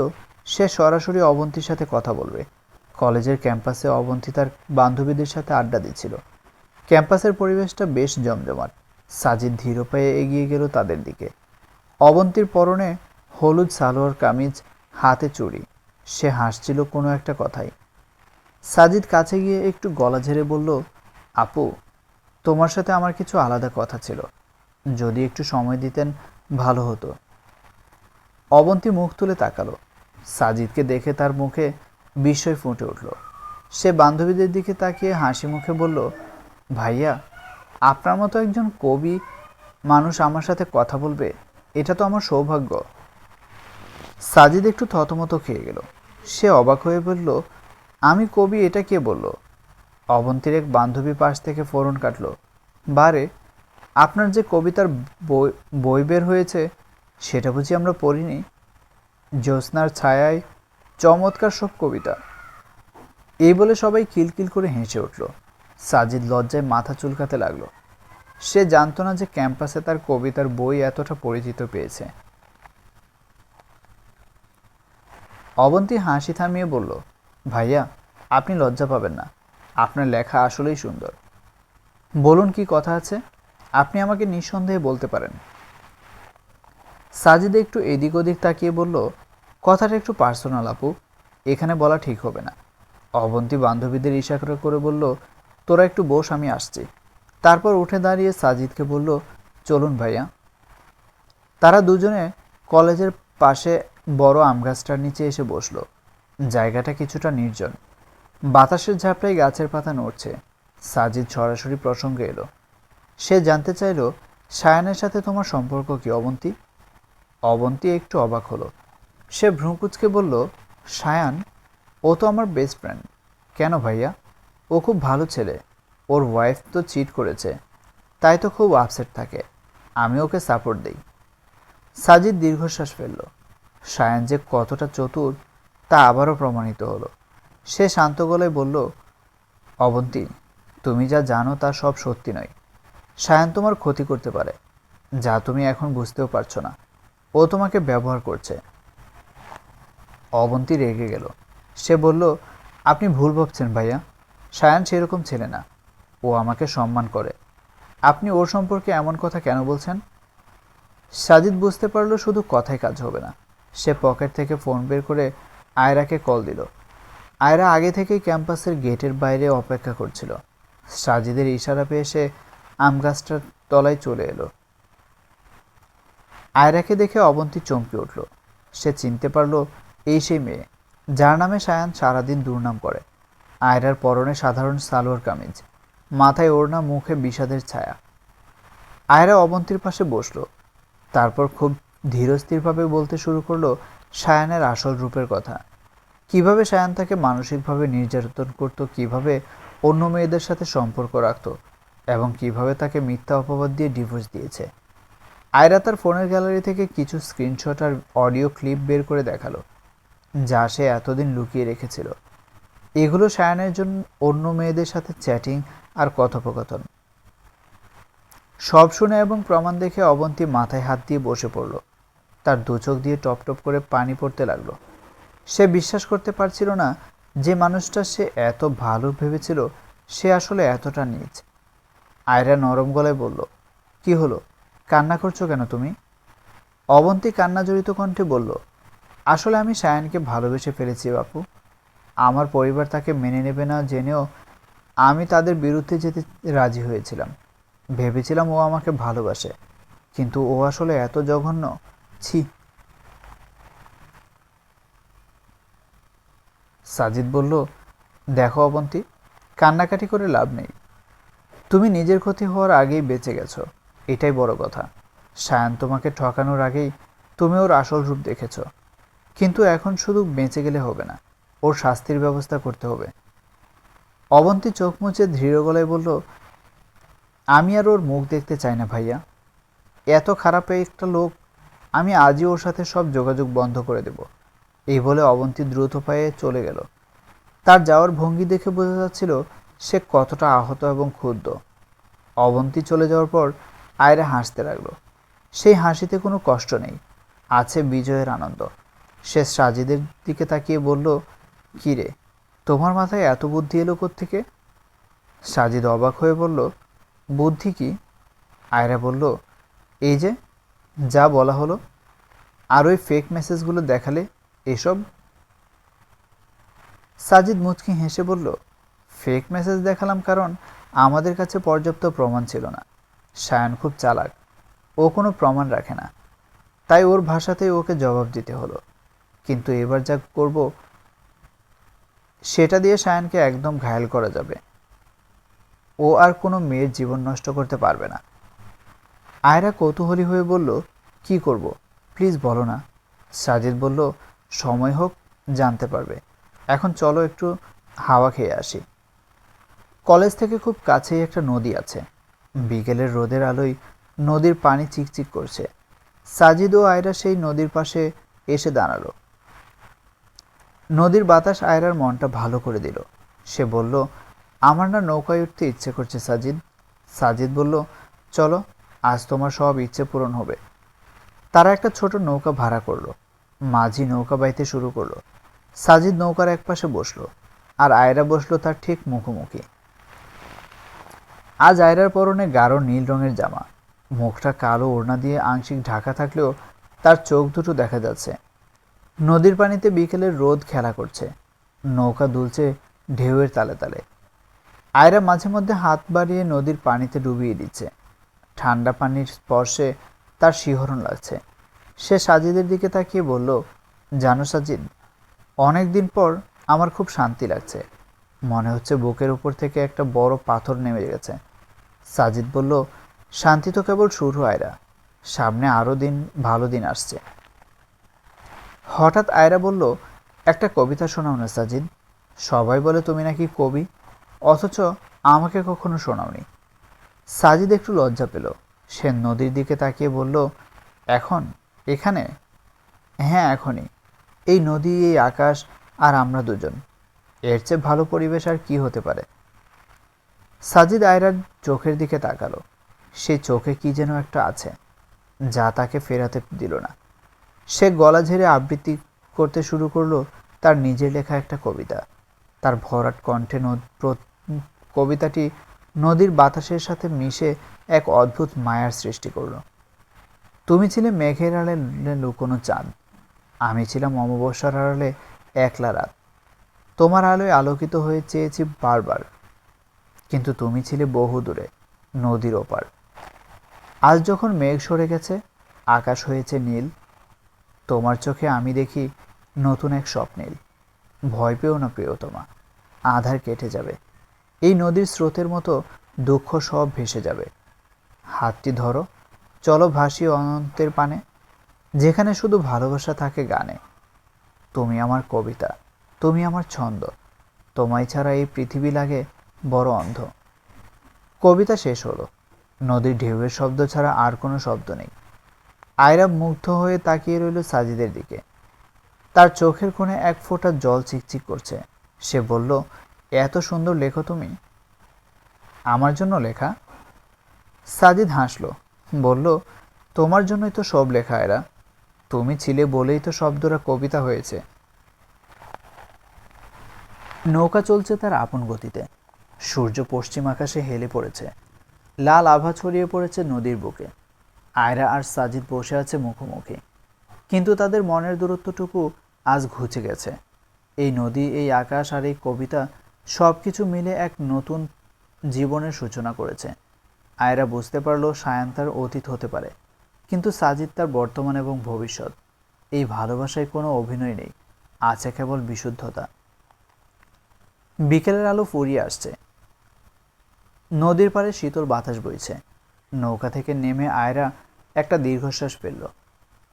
সে সরাসরি অবন্তীর সাথে কথা বলবে। কলেজের ক্যাম্পাসে অবন্তী তার বান্ধবীদের সাথে আড্ডা দিচ্ছিল। ক্যাম্পাসের পরিবেশটা বেশ জমজমাট। সাজিদ ধীর পায়ে এগিয়ে গেল তাদের দিকে। অবন্তীর পরনে হলুদ সালোয়ার কামিজ, হাতে চুড়ি। সে হাসছিল কোনো একটা কথাই। সাজিদ কাছে গিয়ে একটু গলা ঝেড়ে বলল, আপু, তোমার সাথে আমার কিছু আলাদা কথা ছিল, যদি একটু সময় দিতেন ভালো হতো। অবন্তী মুখ তুলে তাকালো। সাজিদকে দেখে তার মুখে বিস্ময় ফুটে উঠল। সে বান্ধবীদের দিকে তাকিয়ে হাসি মুখে বলল, ভাইয়া, আপনার মতো একজন কবি মানুষ আমার সাথে কথা বলবে, এটা তো আমার সৌভাগ্য। সাজিদ একটু থতমত খেয়ে গেল। সে অবাক হয়ে বলল, আমি কবি, এটা কে বলল? অবন্তীর এক বান্ধবী পাশ থেকে ফোরন কাটল, বারে, আপনার যে কবিতার বই বের হয়েছে সেটা বুঝি আমরা পড়িনি? জ্যোৎস্নার ছায়ায়, চমৎকার সব কবিতা। এই বলে সবাই কিলকিল করে হেসে উঠল। সাজিদ লজ্জায় মাথা চুলকাতে লাগলো। সে জানত না যে ক্যাম্পাসে তার কবিতার বই এতটা পরিচিত পেয়েছে। অবন্তী হাসি থামিয়ে বলল, ভাইয়া, আপনি লজ্জা পাবেন না, আপনার লেখা আসলেই সুন্দর। বলুন, কি কথা আছে? আপনি আমাকে নিঃসন্দেহে বলতে পারেন। সাজিদ একটু এদিক ওদিক তাকিয়ে বলল, কথাটা একটু পার্সোনাল আপু, এখানে বলা ঠিক হবে না। অবন্তী বান্ধবীদের ইশারা করে বলল, তোরা একটু বস, আমি আসছি। তারপর উঠে দাঁড়িয়ে সাজিদকে বলল, চলুন ভাইয়া। তারা দুজনে কলেজের পাশে বড় আমগাছটার নিচে এসে বসল। জায়গাটা কিছুটা নির্জন। বাতাসের ঝাপটায় গাছের পাতা নড়ছে। সাজিদ সরাসরি প্রসঙ্গে এলো। সে জানতে চাইল, সায়ানের সাথে তোমার সম্পর্ক কি অবন্তী? অবন্তী একটু অবাক হলো। সে ভ্রুকুচকে বলল, সায়ান, ও তো আমার বেস্ট ফ্রেন্ড। কেন ভাইয়া? ও খুব ভালো ছেলে, ওর ওয়াইফ তো চিট করেছে, তাই তো খুব আপসেট থাকে। আমি ওকে সাপোর্ট দিই। সাজিদ দীর্ঘশ্বাস ফেলল। সায়ান যে কতটা চতুর তা আবারও প্রমাণিত হলো। সে শান্ত গলায় বলল, অবন্তী, তুমি যা জানো তা সব সত্যি নয়। সায়ান তোমার ক্ষতি করতে পারে, যা তুমি এখন বুঝতেও পারছো না। ও তোমাকে ব্যবহার করছে। অবন্তী রেগে গেল। সে বলল, আপনি ভুল ভাবছেন ভাইয়া। সায়ান সেরকম ছেলে না। ও আমাকে সম্মান করে। আপনি ওর সম্পর্কে এমন কথা কেন বলছেন? সাজিদ বুঝতে পারল শুধু কথায় কাজ হবে না। সে পকেট থেকে ফোন বের করে আয়রাকে কল দিল। আয়রা আগে থেকেই ক্যাম্পাসের গেটের বাইরে অপেক্ষা করছিল। সাজিদের ইশারা পেয়ে সে আম গাছটার তলায় চলে এলো। আয়রাকে দেখে অবন্তী চমকে উঠল। সে চিনতে পারল এই সেই মেয়ে যার নামে সায়ান সারাদিন দুর্নাম করে। আয়রার পরনে সাধারণ সালোয়ার কামিজ, মাথায় ওড়না, মুখে বিষাদের ছায়া। আয়রা অবন্তীর পাশে বসল। তারপর খুব ধীরস্থিরভাবে বলতে শুরু করলো সায়ানের আসল রূপের কথা। কিভাবে সায়ান তাকে মানসিকভাবে নির্যাতন করত, কিভাবে অন্য মেয়েদের সাথে সম্পর্ক রাখত, এবং কিভাবে তাকে মিথ্যা অপবাদ দিয়ে ডিভোর্স দিয়েছে। আয়রা তার ফোনের গ্যালারি থেকে কিছু স্ক্রিনশট আর অডিও ক্লিপ বের করে দেখালো, যা সে এতদিন লুকিয়ে রেখেছিল। এগুলো সায়ানের জন্য অন্য মেয়েদের সাথে চ্যাটিং আর কথোপকথন। সব শুনে এবং প্রমাণ দেখে অবন্তী মাথায় হাত দিয়ে বসে পড়ল। তার দু চোখ দিয়ে টপ টপ করে পানি পড়তে লাগলো। সে বিশ্বাস করতে পারছিল না যে মানুষটা সে এত ভালো ভেবেছিল সে আসলে এতটা নীচ। আয়রা নরম গলায় বলল, কি হলো, কান্না করছো কেন তুমি? অবন্তী কান্না জড়িত কণ্ঠে বলল, আসলে আমি সায়ানকে ভালোবেসে ফেলেছি বাপু। আমার পরিবার তাকে মেনে নেবে না জেনেও আমি তাদের বিরুদ্ধে যেতে রাজি হয়েছিলাম। ভেবেছিলাম ও আমাকে ভালোবাসে, কিন্তু ও আসলে এত জঘন্য। ছি। সাজিদ বলল, দেখো অবন্তী, কান্নাকাটি করে লাভ নেই। তুমি নিজের ক্ষতি হওয়ার আগেই বেঁচে গেছো, এটাই বড় কথা। সায়ান তোমাকে ঠকানোর আগেই তুমি ওর আসল রূপ দেখেছ। কিন্তু এখন শুধু বেঁচে গেলে হবে না, ওর শাস্তির ব্যবস্থা করতে হবে। অবন্তী চোখ মুছে দৃঢ় গলায় বলল, আমি আর ওর মুখ দেখতে চাই না ভাইয়া। এত খারাপ একটা লোক, আমি আজই ওর সাথে সব যোগাযোগ বন্ধ করে দেব। এই বলে অবন্তী দ্রুত পায়ে চলে গেল। তার যাওয়ার ভঙ্গি দেখে বোঝা যাচ্ছিল সে কতটা আহত এবং ক্ষুব্ধ। অবন্তী চলে যাওয়ার পর আয়রা হাসতে লাগলো। সেই হাসিতে কোনো কষ্ট নেই, আছে বিজয়ের আনন্দ। সে সাজিদের দিকে তাকিয়ে বলল, কী রে, তোমার মাথায় এত বুদ্ধি এলো কোত্থেকে? সাজিদ অবাক হয়ে বলল, বুদ্ধি কি? আয়রা বলল, এই যে যা বলা হলো, আর ওই ফেক মেসেজগুলো দেখালে, এসব। সাজিদ মুচকি হেসে বলল, ফেক মেসেজ দেখালাম কারণ আমাদের কাছে পর্যাপ্ত প্রমাণ ছিল না। সায়ান খুব চালাক, ও কোনো প্রমাণ রাখে না, তাই ওর ভাষাতেই ওকে জবাব দিতে হলো। কিন্তু এবার যা করব সেটা দিয়ে সায়ানকে একদম ঘায়েল করা যাবে। ও আর কোনো মেয়ের জীবন নষ্ট করতে পারবে না। আয়রা কৌতূহলী হয়ে বলল, কি করব, প্লিজ বলো না। সাজিদ বলল, সময় হোক, জানতে পারবে। এখন চলো একটু হাওয়া খেয়ে আসি। কলেজ থেকে খুব কাছেই একটা নদী আছে। বিকেলের রোদের আলোয় নদীর পানি চিকচিক করছে। সাজিদ ও আয়রা সেই নদীর পাশে এসে দাঁড়ালো। নদীর বাতাস আয়রার মনটা ভালো করে দিল। সে বলল, আমার না নৌকায় উঠতে ইচ্ছে করছে সাজিদ। সাজিদ বলল, চলো, আজ তোমার সব ইচ্ছে পূরণ হবে। তারা একটা ছোট নৌকা ভাড়া করলো। মাঝি নৌকা বাইতে শুরু করলো। সাজিদ নৌকার একপাশে বসলো, আর আয়রা বসলো তার ঠিক মুখোমুখি। আজ আয়রার পরনে গাঢ় নীল রঙের জামা, মুখটা কালো ওড়না দিয়ে আংশিক ঢাকা থাকলেও তার চোখ দুটো দেখা যাচ্ছে। নদীর পানিতে বিকেলের রোদ খেলা করছে, নৌকা দুলছে ঢেউয়ের তালে তালে। আয়রা মাঝে মধ্যে হাত বাড়িয়ে নদীর পানিতে ডুবিয়ে দিচ্ছে। ঠান্ডা পানির স্পর্শে তার শিহরণ লাগছে। সে সাজিদের দিকে তাকিয়ে বলল, জানো সাজিদ, অনেক দিন পর আমার খুব শান্তি লাগছে। মনে হচ্ছে বুকের উপর থেকে একটা বড় পাথর নেমে গেছে। সাজিদ বলল, শান্তি তো কেবল শুরু আয়রা, সামনে আরও ভালো দিন আসছে। হঠাৎ আয়রা বলল, একটা কবিতা শোনাও না সাজিদ। সবাই বলে তুমি নাকি কবি, অথচ আমাকে কখনো শোনাওনি। সাজিদ একটু লজ্জা পেল। সে নদীর দিকে তাকিয়ে বলল, এখন এখানে? হ্যাঁ, এখনই। এই নদী, এই আকাশ, আর আমরা দুজন। এর চেয়ে ভালো পরিবেশ আর কি হতে পারে? সাজিদ আয়রার চোখের দিকে তাকালো। সে চোখে কি যেন একটা আছে, যা তাকে ফেরাতে দিল না। সে গলা ঝেড়ে আবৃত্তি করতে শুরু করলো তার নিজের লেখা একটা কবিতা। তার ভরাট কণ্ঠে কবিতাটি নদীর বাতাসের সাথে মিশে এক অদ্ভুত মায়ার সৃষ্টি করলো। তুমি ছিলে মেঘের আড়ে লুকোনো চাঁদ, আমি ছিলাম অমাবস্যার আড়ালে একলা রাত। তোমার আলোয় আলোকিত হয়ে চেয়েছি বারবার, কিন্তু তুমি ছিলে বহু দূরে, নদীর ওপার। আজ যখন মেঘ সরে গেছে, আকাশ হয়েছে নীল, তোমার চোখে আমি দেখি নতুন এক স্বপ্নীল। ভয় পেও না প্রিয়তমা, আধার কেটে যাবে। এই নদীর স্রোতের মতো দুঃখ সব ভেসে যাবে। হাতটি ধরো, চলো ভাসি অনন্তের পানে, যেখানে শুধু ভালোবাসা থাকে গানে। তুমি আমার কবিতা, তুমি আমার ছন্দ, তোমায় ছাড়া এই পৃথিবী লাগে বড় অন্ধ। কবিতা শেষ হলো। নদীর ঢেউয়ের শব্দ ছাড়া আর কোনো শব্দ নেই। আয়রা মুগ্ধ হয়ে তাকিয়ে রইল সাজিদের দিকে। তার চোখের কোণে এক ফোঁটা জল চিকচিক করছে। সে বলল, এত সুন্দর লেখো তুমি? আমার জন্য লেখা? সাজিদ হাসল, বলল, তোমার জন্যই তো সব লেখা এরা। তুমি ছিলে বলেই তো শব্দরা কবিতা হয়েছে। নৌকা চলছে তার আপন গতিতে। সূর্য পশ্চিম আকাশে হেলে পড়েছে। লাল আভা ছড়িয়ে পড়েছে নদীর বুকে। আয়রা আর সাজিদ বসে আছে মুখোমুখি, কিন্তু তাদের মনের দূরত্বটুকু আজ ঘুচে গেছে। এই নদী, এই আকাশ আর এই কবিতা সব কিছু মিলে এক নতুন জীবনের সূচনা করেছে। আয়রা বুঝতে পারল সায়ান তার অতীত হতে পারে, কিন্তু সাজিদ তার বর্তমান এবং ভবিষ্যৎ। এই ভালোবাসায় কোনো অভিনয় নেই, আছে কেবল বিশুদ্ধতা। বিকেলের আলো ফুরিয়ে আসছে। নদীর পাড়ে শীতল বাতাস বইছে। নৌকা থেকে নেমে আয়রা একটা দীর্ঘশ্বাস ফেলল।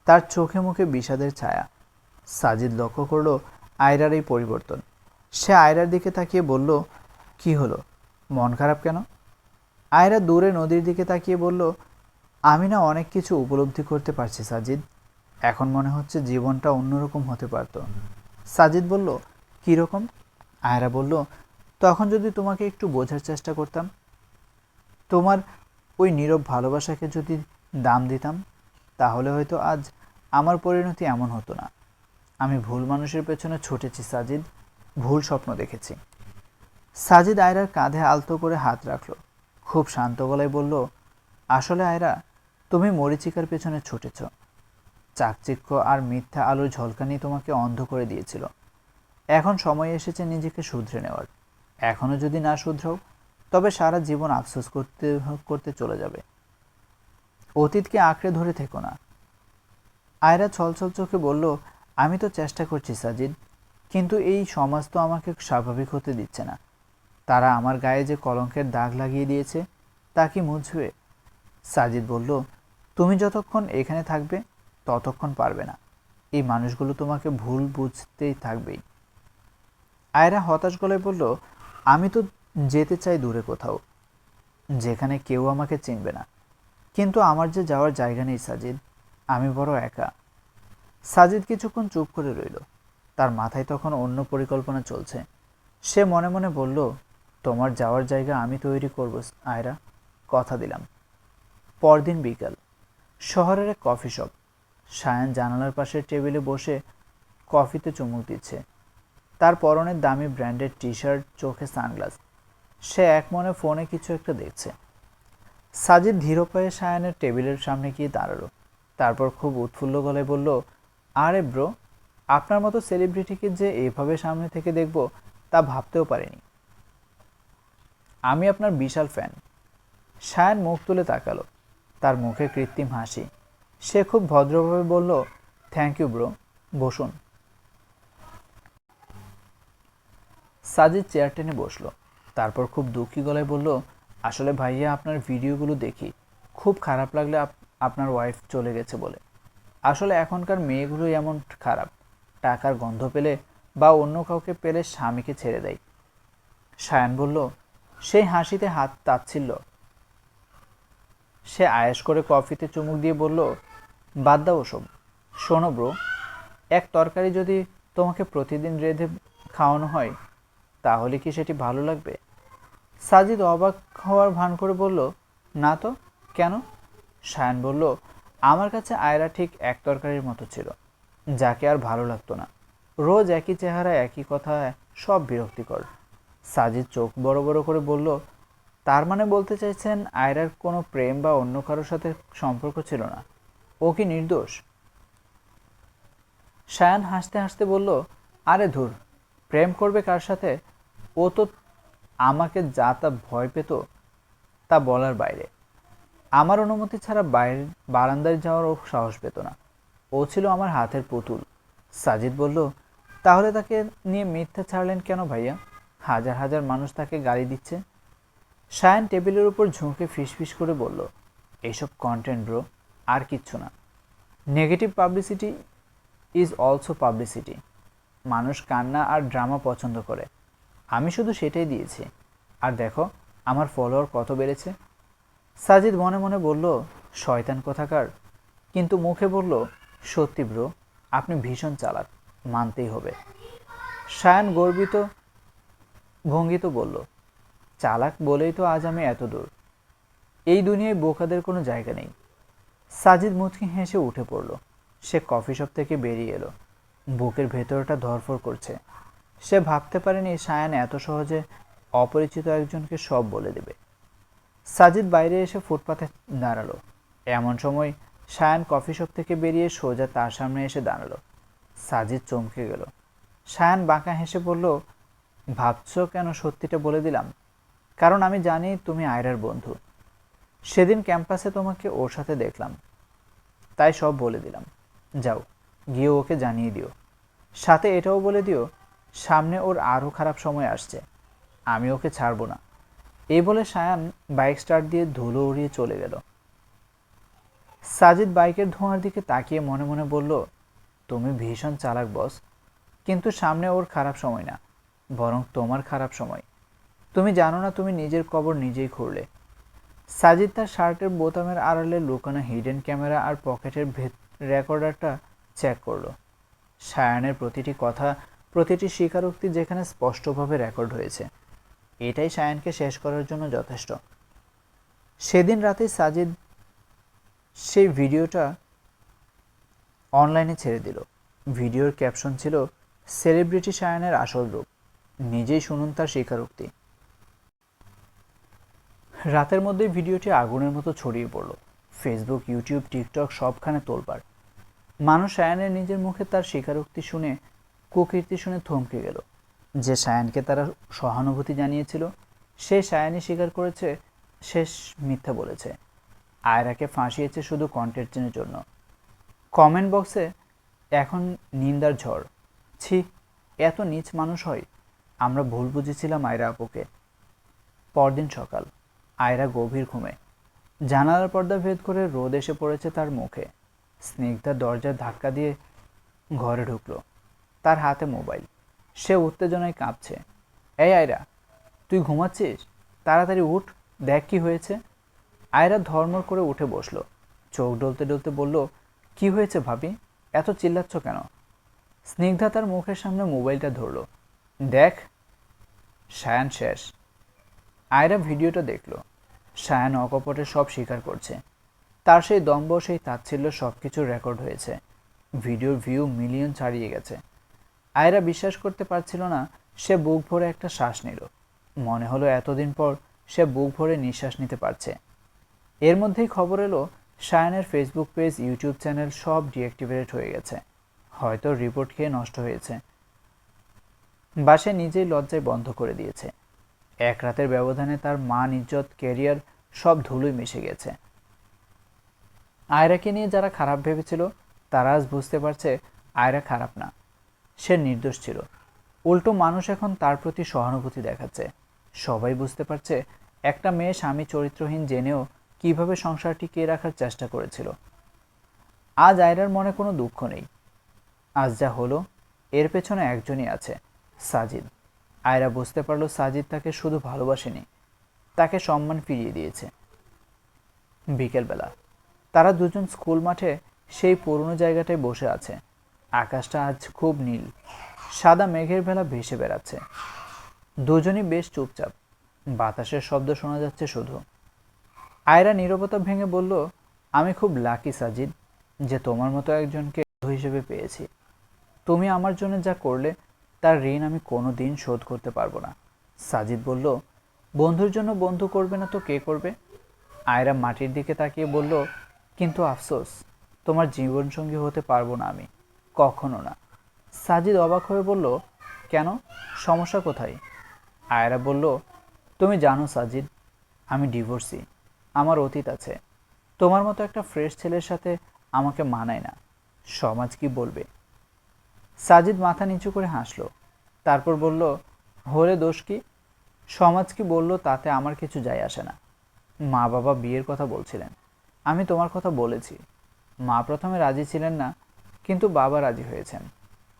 তার চোখে মুখে বিষাদের ছায়া। সাজিদ লক্ষ্য করল আয়রার এই পরিবর্তন। সে আয়রার দিকে তাকিয়ে বলল, কি হলো, মন খারাপ কেন? আয়রা দূরে নদীর দিকে তাকিয়ে বলল, আমি না অনেক কিছু উপলব্ধি করতে পারছি সাজিদ। এখন মনে হচ্ছে জীবনটা অন্যরকম হতে পারত। সাজিদ বলল, কীরকম? আয়রা বলল, তখন যদি তোমাকে একটু বোঝার চেষ্টা করতাম, তোমার ওই নীরব ভালোবাসাকে যদি দাম দিতাম, তাহলে হয়তো আজ আমার পরিণতি এমন হতো না। আমি ভুল মানুষের পেছনে ছুটেছি সাজিদ, ভুল স্বপ্ন দেখেছি। সাজিদ আয়রার কাঁধে আলতো করে হাত রাখল। খুব শান্ত গলায় বলল, আসলে আয়রা, তুমি মরীচিকার পেছনে ছুটেছ। চাকচিক্য আর মিথ্যা আলোর ঝলকানি তোমাকে অন্ধ করে দিয়েছিল। এখন সময় এসেছে নিজেকে শুধরে নেওয়ার। এখনো যদি না শুধরাও, তবে সারা জীবন আফসোস করতে করতে চলে যাবে। অতীতকে আঁকড়ে ধরে থেকো না। আয়রা ছলছল চোখে বলল, আমি তো চেষ্টা করছি সাজিদ, কিন্তু এই সমাজ তো আমাকে স্বাভাবিক হতে দিচ্ছে না। তারা আমার গায়ে যে কলঙ্কের দাগ লাগিয়ে দিয়েছে, তা কি মুছবে? সাজিদ বলল, তুমি যতক্ষণ এখানে থাকবে ততক্ষণ পারবে না। এই মানুষগুলো তোমাকে ভুল বুঝতেই থাকবেই। আয়রা হতাশ গলায় বলল, আমি তো যেতে চাই দূরে কোথাও, যেখানে কেউ আমাকে চিনবে না। কিন্তু আমার যে যাওয়ার জায়গা নেই সাজিদ, আমি বড় একা। সাজিদ কিছুক্ষণ চুপ করে রইল। তার মাথায় তখন অন্য পরিকল্পনা চলছে। সে মনে মনে বলল, তোমার যাওয়ার জায়গা আমি তৈরি করব আয়রা, কথা দিলাম। পরদিন বিকাল। শহরের এক কফি শপ। সায়ান জানালার পাশের টেবিলে বসে কফিতে চুমুক দিচ্ছে। তার পরনের দামি ব্র্যান্ডের টি শার্ট, চোখে সানগ্লাস। সে একমনে ফোনে কিছু একটা দেখছে। সাজিদ ধীর পায়ে সায়ানের টেবিলের সামনে গিয়ে দাঁড়ালো। তারপর খুব উৎফুল্ল গলায় বলল, আরে ব্রো, আপনার মতো সেলিব্রিটিকে যে এভাবে সামনে থেকে দেখব তা ভাবতেও পারিনি। আমি আপনার বিশাল ফ্যান। সায়ান মুখ তুলে তাকালো। তার মুখে কৃত্রিম হাসি। সে খুব ভদ্রভাবে বলল, থ্যাংক ইউ ব্রো, বসুন। সাজিদ চেয়ার টেনে বসল। তারপর খুব দুঃখী গলায় বলল, আসলে ভাইয়া, আপনার ভিডিওগুলো দেখি, খুব খারাপ লাগলে আপনার ওয়াইফ চলে গেছে বলে। আসলে এখনকার মেয়েগুলোই এমন খারাপ, টাকার গন্ধ পেলে বা অন্য কাউকে পেলে স্বামীকে ছেড়ে দেয়। সায়ান বলল, সেই হাসিতে হাত তাচ্ছিল্য। সে আয়েশ করে কফিতে চুমুক দিয়ে বলল, বাদ দাও ওসব, শোনো ব্রো, এক তরকারি যদি তোমাকে প্রতিদিন রেঁধে খাওয়ানো হয় তাহলে কি সেটি ভালো লাগবে? সাজিদ অবাক হওয়ার ভান করে বলল, না তো, কেন? সায়ান বলল, আমার কাছে আয়রা ঠিক এক তরকারির মতো ছিল, যাকে আর ভালো লাগতো না। রোজ একই চেহারা, একই কথা, সব বিরক্তিকর। সাজিদ চোখ বড় বড় করে বলল, তার মানে বলতে চাইছেন আয়রার কোনো প্রেম বা অন্য কারোর সাথে সম্পর্ক ছিল না? ও কি নির্দোষ? সায়ান হাসতে হাসতে বলল, আরে ধুর, প্রেম করবে কার সাথে? ও তো আমাকে যা তা ভয় পেত তা বলার বাইরে। আমার অনুমতি ছাড়া বাইরে বারান্দায় যাওয়ার ও সাহস পেত না। ও ছিল আমার হাতের পুতুল। সাজিদ বলল, তাহলে তাকে নিয়ে মিথ্যা ছাড়লেন কেন ভাইয়া? হাজার হাজার মানুষ তাকে গালি দিচ্ছে। সায়ান টেবিলের উপর ঝুঁকে ফিসফিস করে বলল, এইসব কন্টেন্ট ব্রো, আর কিচ্ছু না। Negative publicity is also publicity. মানুষ কান্না আর ড্রামা পছন্দ করে, আমি শুধু সেটাই দিয়েছি। আর দেখো আমার ফলোয়ার কত বেড়েছে। সাজিদ মনে মনে বলল, শয়তান কোথাকার, কিন্তু মুখে বলল, সত্যি ব্রো, আপনি ভীষণ চালাক, মানতেই হবে। সায়ান গর্বিত ভঙ্গিত বলল, চালাক বলেই তো আজ আমি এত দূর। এই দুনিয়ায় বোকাদের কোনো জায়গা নেই। সাজিদ মুচকি হেসে উঠে পড়ল। সে কফি শপ থেকে বেরিয়ে এলো। বুকের ভেতরটা ধড়ফড় করছে। সে ভাবতে পারেনি সায়ান এত সহজে অপরিচিত একজনকে সব বলে দেবে। সাজিদ বাইরে এসে ফুটপাতে দাঁড়ালো। এমন সময় সায়ান কফি শপ থেকে বেরিয়ে সোজা তার সামনে এসে দাঁড়ালো। সাজিদ চমকে গেল। সায়ান বাঁকা হেসে বলল, ভাবছো কেন সত্যিটা বলে দিলাম? কারণ আমি জানি তুমি আয়রার বন্ধু। সেদিন ক্যাম্পাসে তোমাকে ওর সাথে দেখলাম, তাই সব বলে দিলাম। যাও, গিয়ে ওকে জানিয়ে দিও। সাথে এটাও বলে দিও সামনে ওর আরও খারাপ সময় আসছে, আমি ওকে ছাড়বো না। এই বলে সায়ান বাইক স্টার্ট দিয়ে ধুলো উড়িয়ে চলে গেল। সাজিদ বাইকের ধোঁয়ার দিকে তাকিয়ে মনে মনে বলল, তুমি ভীষণ চালাক বস, কিন্তু সামনে ওর খারাপ সময় না, বরং তোমার খারাপ সময়। তুমি জানো না তুমি নিজের কবর নিজেই খুঁড়লে। সাজিদ তার শার্টের বোতামের আড়ালে লুকানো হিডেন ক্যামেরা আর পকেটের রেকর্ডারটা চেক করলো। সায়ানের প্রতিটি কথা, প্রতিটি স্বীকারোক্তি যেখানে স্পষ্টভাবে রেকর্ড হয়েছে। এটাই সায়ানকে শেষ করার জন্য যথেষ্ট। সেদিন রাতে সাজিদ সেই ভিডিওটা অনলাইনে ছেড়ে দিল। ভিডিওর ক্যাপশন ছিল, সেলিব্রিটি সায়ানের আসল রূপ, নিজেই শুনুন তার স্বীকারোক্তি। রাতের মধ্যেই ভিডিওটি আগুনের মতো ছড়িয়ে পড়ল। ফেসবুক, ইউটিউব, টিকটক সবখানে তোলপাড়। মানুষ সায়ানের নিজের মুখে তার স্বীকারোক্তি শুনে, কুকীর্তি শুনে থমকে গেল। যে সায়ানকে তারা সহানুভূতি জানিয়েছিল, সে সায়ানই স্বীকার করেছে শেষ মিথ্যা বলেছে। আয়রাকে ফাঁসিয়েছে শুধু কন্টেন্টের জন্য। কমেন্ট বক্সে এখন নিন্দার ঝড়। ছি, এত নীচ মানুষ হয়। আমরা ভুল বুঝেছিলাম আয়রা আপুকে। পরদিন সকাল, আয়রা গভীর ঘুমে। জানালার পর্দা ভেদ করে রোদ এসে পড়েছে তার মুখে। স্নিগ্ধা দরজার ধাক্কা দিয়ে ঘরে ঢুকলো। তার হাতে মোবাইল। সে উত্তেজনায় কাঁপছে। এই আয়রা, তুই ঘুমাচ্ছিস? তাড়াতাড়ি উঠ, দেখ কি হয়েছে। আয়রা ধর্মর করে উঠে বসলো। চোখ ডলতে ডলতে বলল, কি হয়েছে ভাবি, এত চিল্লাচ্ছ কেন? স্নিগ্ধা তার মুখের সামনে মোবাইলটা ধরল। দেখ, সায়ান শেষ। আয়রা ভিডিওটা দেখল। সায়ান অকপটে সব স্বীকার করছে। তার সেই দম্ভ, সেই তাচ্ছিল্য সবকিছু রেকর্ড হয়েছে। ভিডিওর ভিউ মিলিয়ন ছাড়িয়ে গেছে। আয়রা বিশ্বাস করতে পারছিল না। সে বুক ভরে একটা শ্বাস নিল। মনে হলো এতদিন পর সে বুক ভরে নিঃশ্বাস নিতে পারছে। এর মধ্যেই খবর এলো সায়ানের ফেসবুক পেজ, ইউটিউব চ্যানেল সব ডিঅ্যাক্টিভেট হয়ে গেছে। হয়তো রিপোর্ট খেয়ে নষ্ট হয়েছে, বা সে নিজেই লজ্জায় বন্ধ করে দিয়েছে। এক রাতের ব্যবধানে তার মান, ইজ্জত, ক্যারিয়ার সব ধুলোয় মিশে গেছে। আয়রাকে নিয়ে যারা খারাপ ভেবেছিল তারা আজ বুঝতে পারছে আয়রা খারাপ না, সে নির্দোষ ছিল। উল্টো মানুষ এখন তার প্রতি সহানুভূতি দেখাচ্ছে। সবাই বুঝতে পারছে একটা মেয়ে স্বামী চরিত্রহীন জেনেও কিভাবে সংসার টিকিয়ে রাখার চেষ্টা করেছিল। আজ আয়রার মনে কোনো দুঃখ নেই। আজ যা হলো এর পেছনে একজনই আছে, সাজিদ। আয়রা বুঝতে পারল সাজিদ তাকে শুধু ভালোবাসেনি, তাকে সম্মান ফিরিয়ে দিয়েছে। বিকেলবেলা তারা দুজন স্কুল মাঠে সেই পুরনো জায়গাটায় বসে আছে। আকাশটা আজ খুব নীল, সাদা মেঘের ভেলা ভেসে বেড়াচ্ছে। দুজনই বেশ চুপচাপ, বাতাসের শব্দ শোনা যাচ্ছে শুধু। আয়রা নীরবতা ভেঙে বলল, আমি খুব লাকি সাজিদ, যে তোমার মতো একজনকে বন্ধু হিসেবে পেয়েছি। তুমি আমার জন্য যা করলে তার ঋণ আমি কোনো দিন শোধ করতে পারবো না। সাজিদ বলল, বন্ধুর জন্য বন্ধু করবে না তো কে করবে? আয়রা মাটির দিকে তাকিয়ে বলল, কিন্তু আফসোস, তোমার জীবনসঙ্গী হতে পারবো না আমি, কখনো না। সাজিদ অবাক হয়ে বলল, কেন, সমস্যা কোথায়? আয়রা বলল, তুমি জানো সাজিদ, আমি ডিভোর্সি, আমার অতীত আছে। তোমার মতো একটা ফ্রেশ ছেলের সাথে আমাকে মানায় না। সমাজ কি বলবে? সাজিদ মাথা নিচু করে হাসল, তারপর বলল, হলে দোষ কি? সমাজ কি বলল তাতে আমার কিছু যায় আসে না। মা বাবা বিয়ের কথা বলছিলেন, আমি তোমার কথা বলেছি। মা প্রথমে রাজি ছিলেন না, কিন্তু বাবা রাজি হয়েছেন।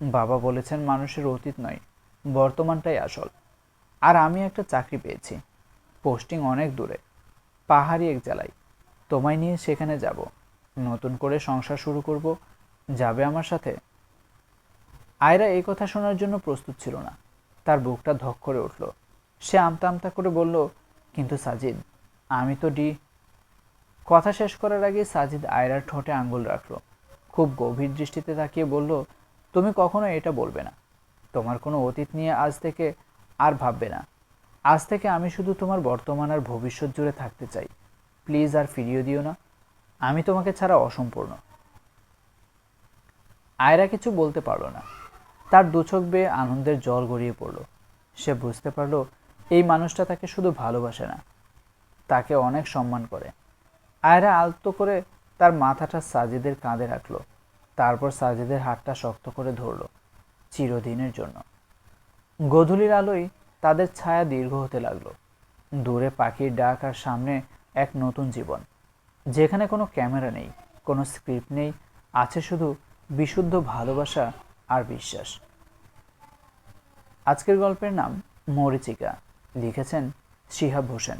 বাবা বলেছেন মানুষের অতীত নয়, বর্তমানটাই আসল। আর আমি একটা চাকরি পেয়েছি, পোস্টিং অনেক দূরে, পাহাড়ি এক জেলায়। তোমায় নিয়ে সেখানে যাব, নতুন করে সংসার শুরু করব, যাবে আমার সাথে? আয়রা এই কথা শোনার জন্য প্রস্তুত ছিল না। তার বুকটা ধক করে উঠল। সে আমতা আমতা করে বলল, কিন্তু সাজিদ, আমি তো কথা শেষ করার আগে সাজিদ আয়রার ঠোঁটে আঙ্গুল রাখল, খুব গভীর দৃষ্টিতে তাকিয়ে বলল, তুমি কখনো এটা বলবে না। তোমার কোনো অতীত নিয়ে আজ থেকে আর ভাববে না। আজ থেকে আমি শুধু তোমার বর্তমান আর ভবিষ্যৎ জুড়ে থাকতে চাই। প্লিজ আর ফিরিয়ে দিও না, আমি তোমাকে ছাড়া অসম্পূর্ণ। আয়রা কিছু বলতে পারল না। তার দুচোখ বেয়ে আনন্দের জল গড়িয়ে পড়ল। সে বুঝতে পারল এই মানুষটা তাকে শুধু ভালোবাসে না, তাকে অনেক সম্মান করে। আয়রা আলতো করে তার মাথাটা সাজিদের কাঁধে রাখল, তারপর সাজিদের হাতটা শক্ত করে ধরল, চিরদিনের জন্য। গোধূলির আলোয় তাদের ছায়া দীর্ঘ হতে লাগলো। দূরে পাখির ডাক, আর সামনে এক নতুন জীবন, যেখানে কোনো ক্যামেরা নেই, কোনো স্ক্রিপ্ট নেই, আছে শুধু বিশুদ্ধ ভালোবাসা আর বিশ্বাস। আজকের গল্পের নাম মরীচিকা, লিখেছেন শিহাব হোসেন।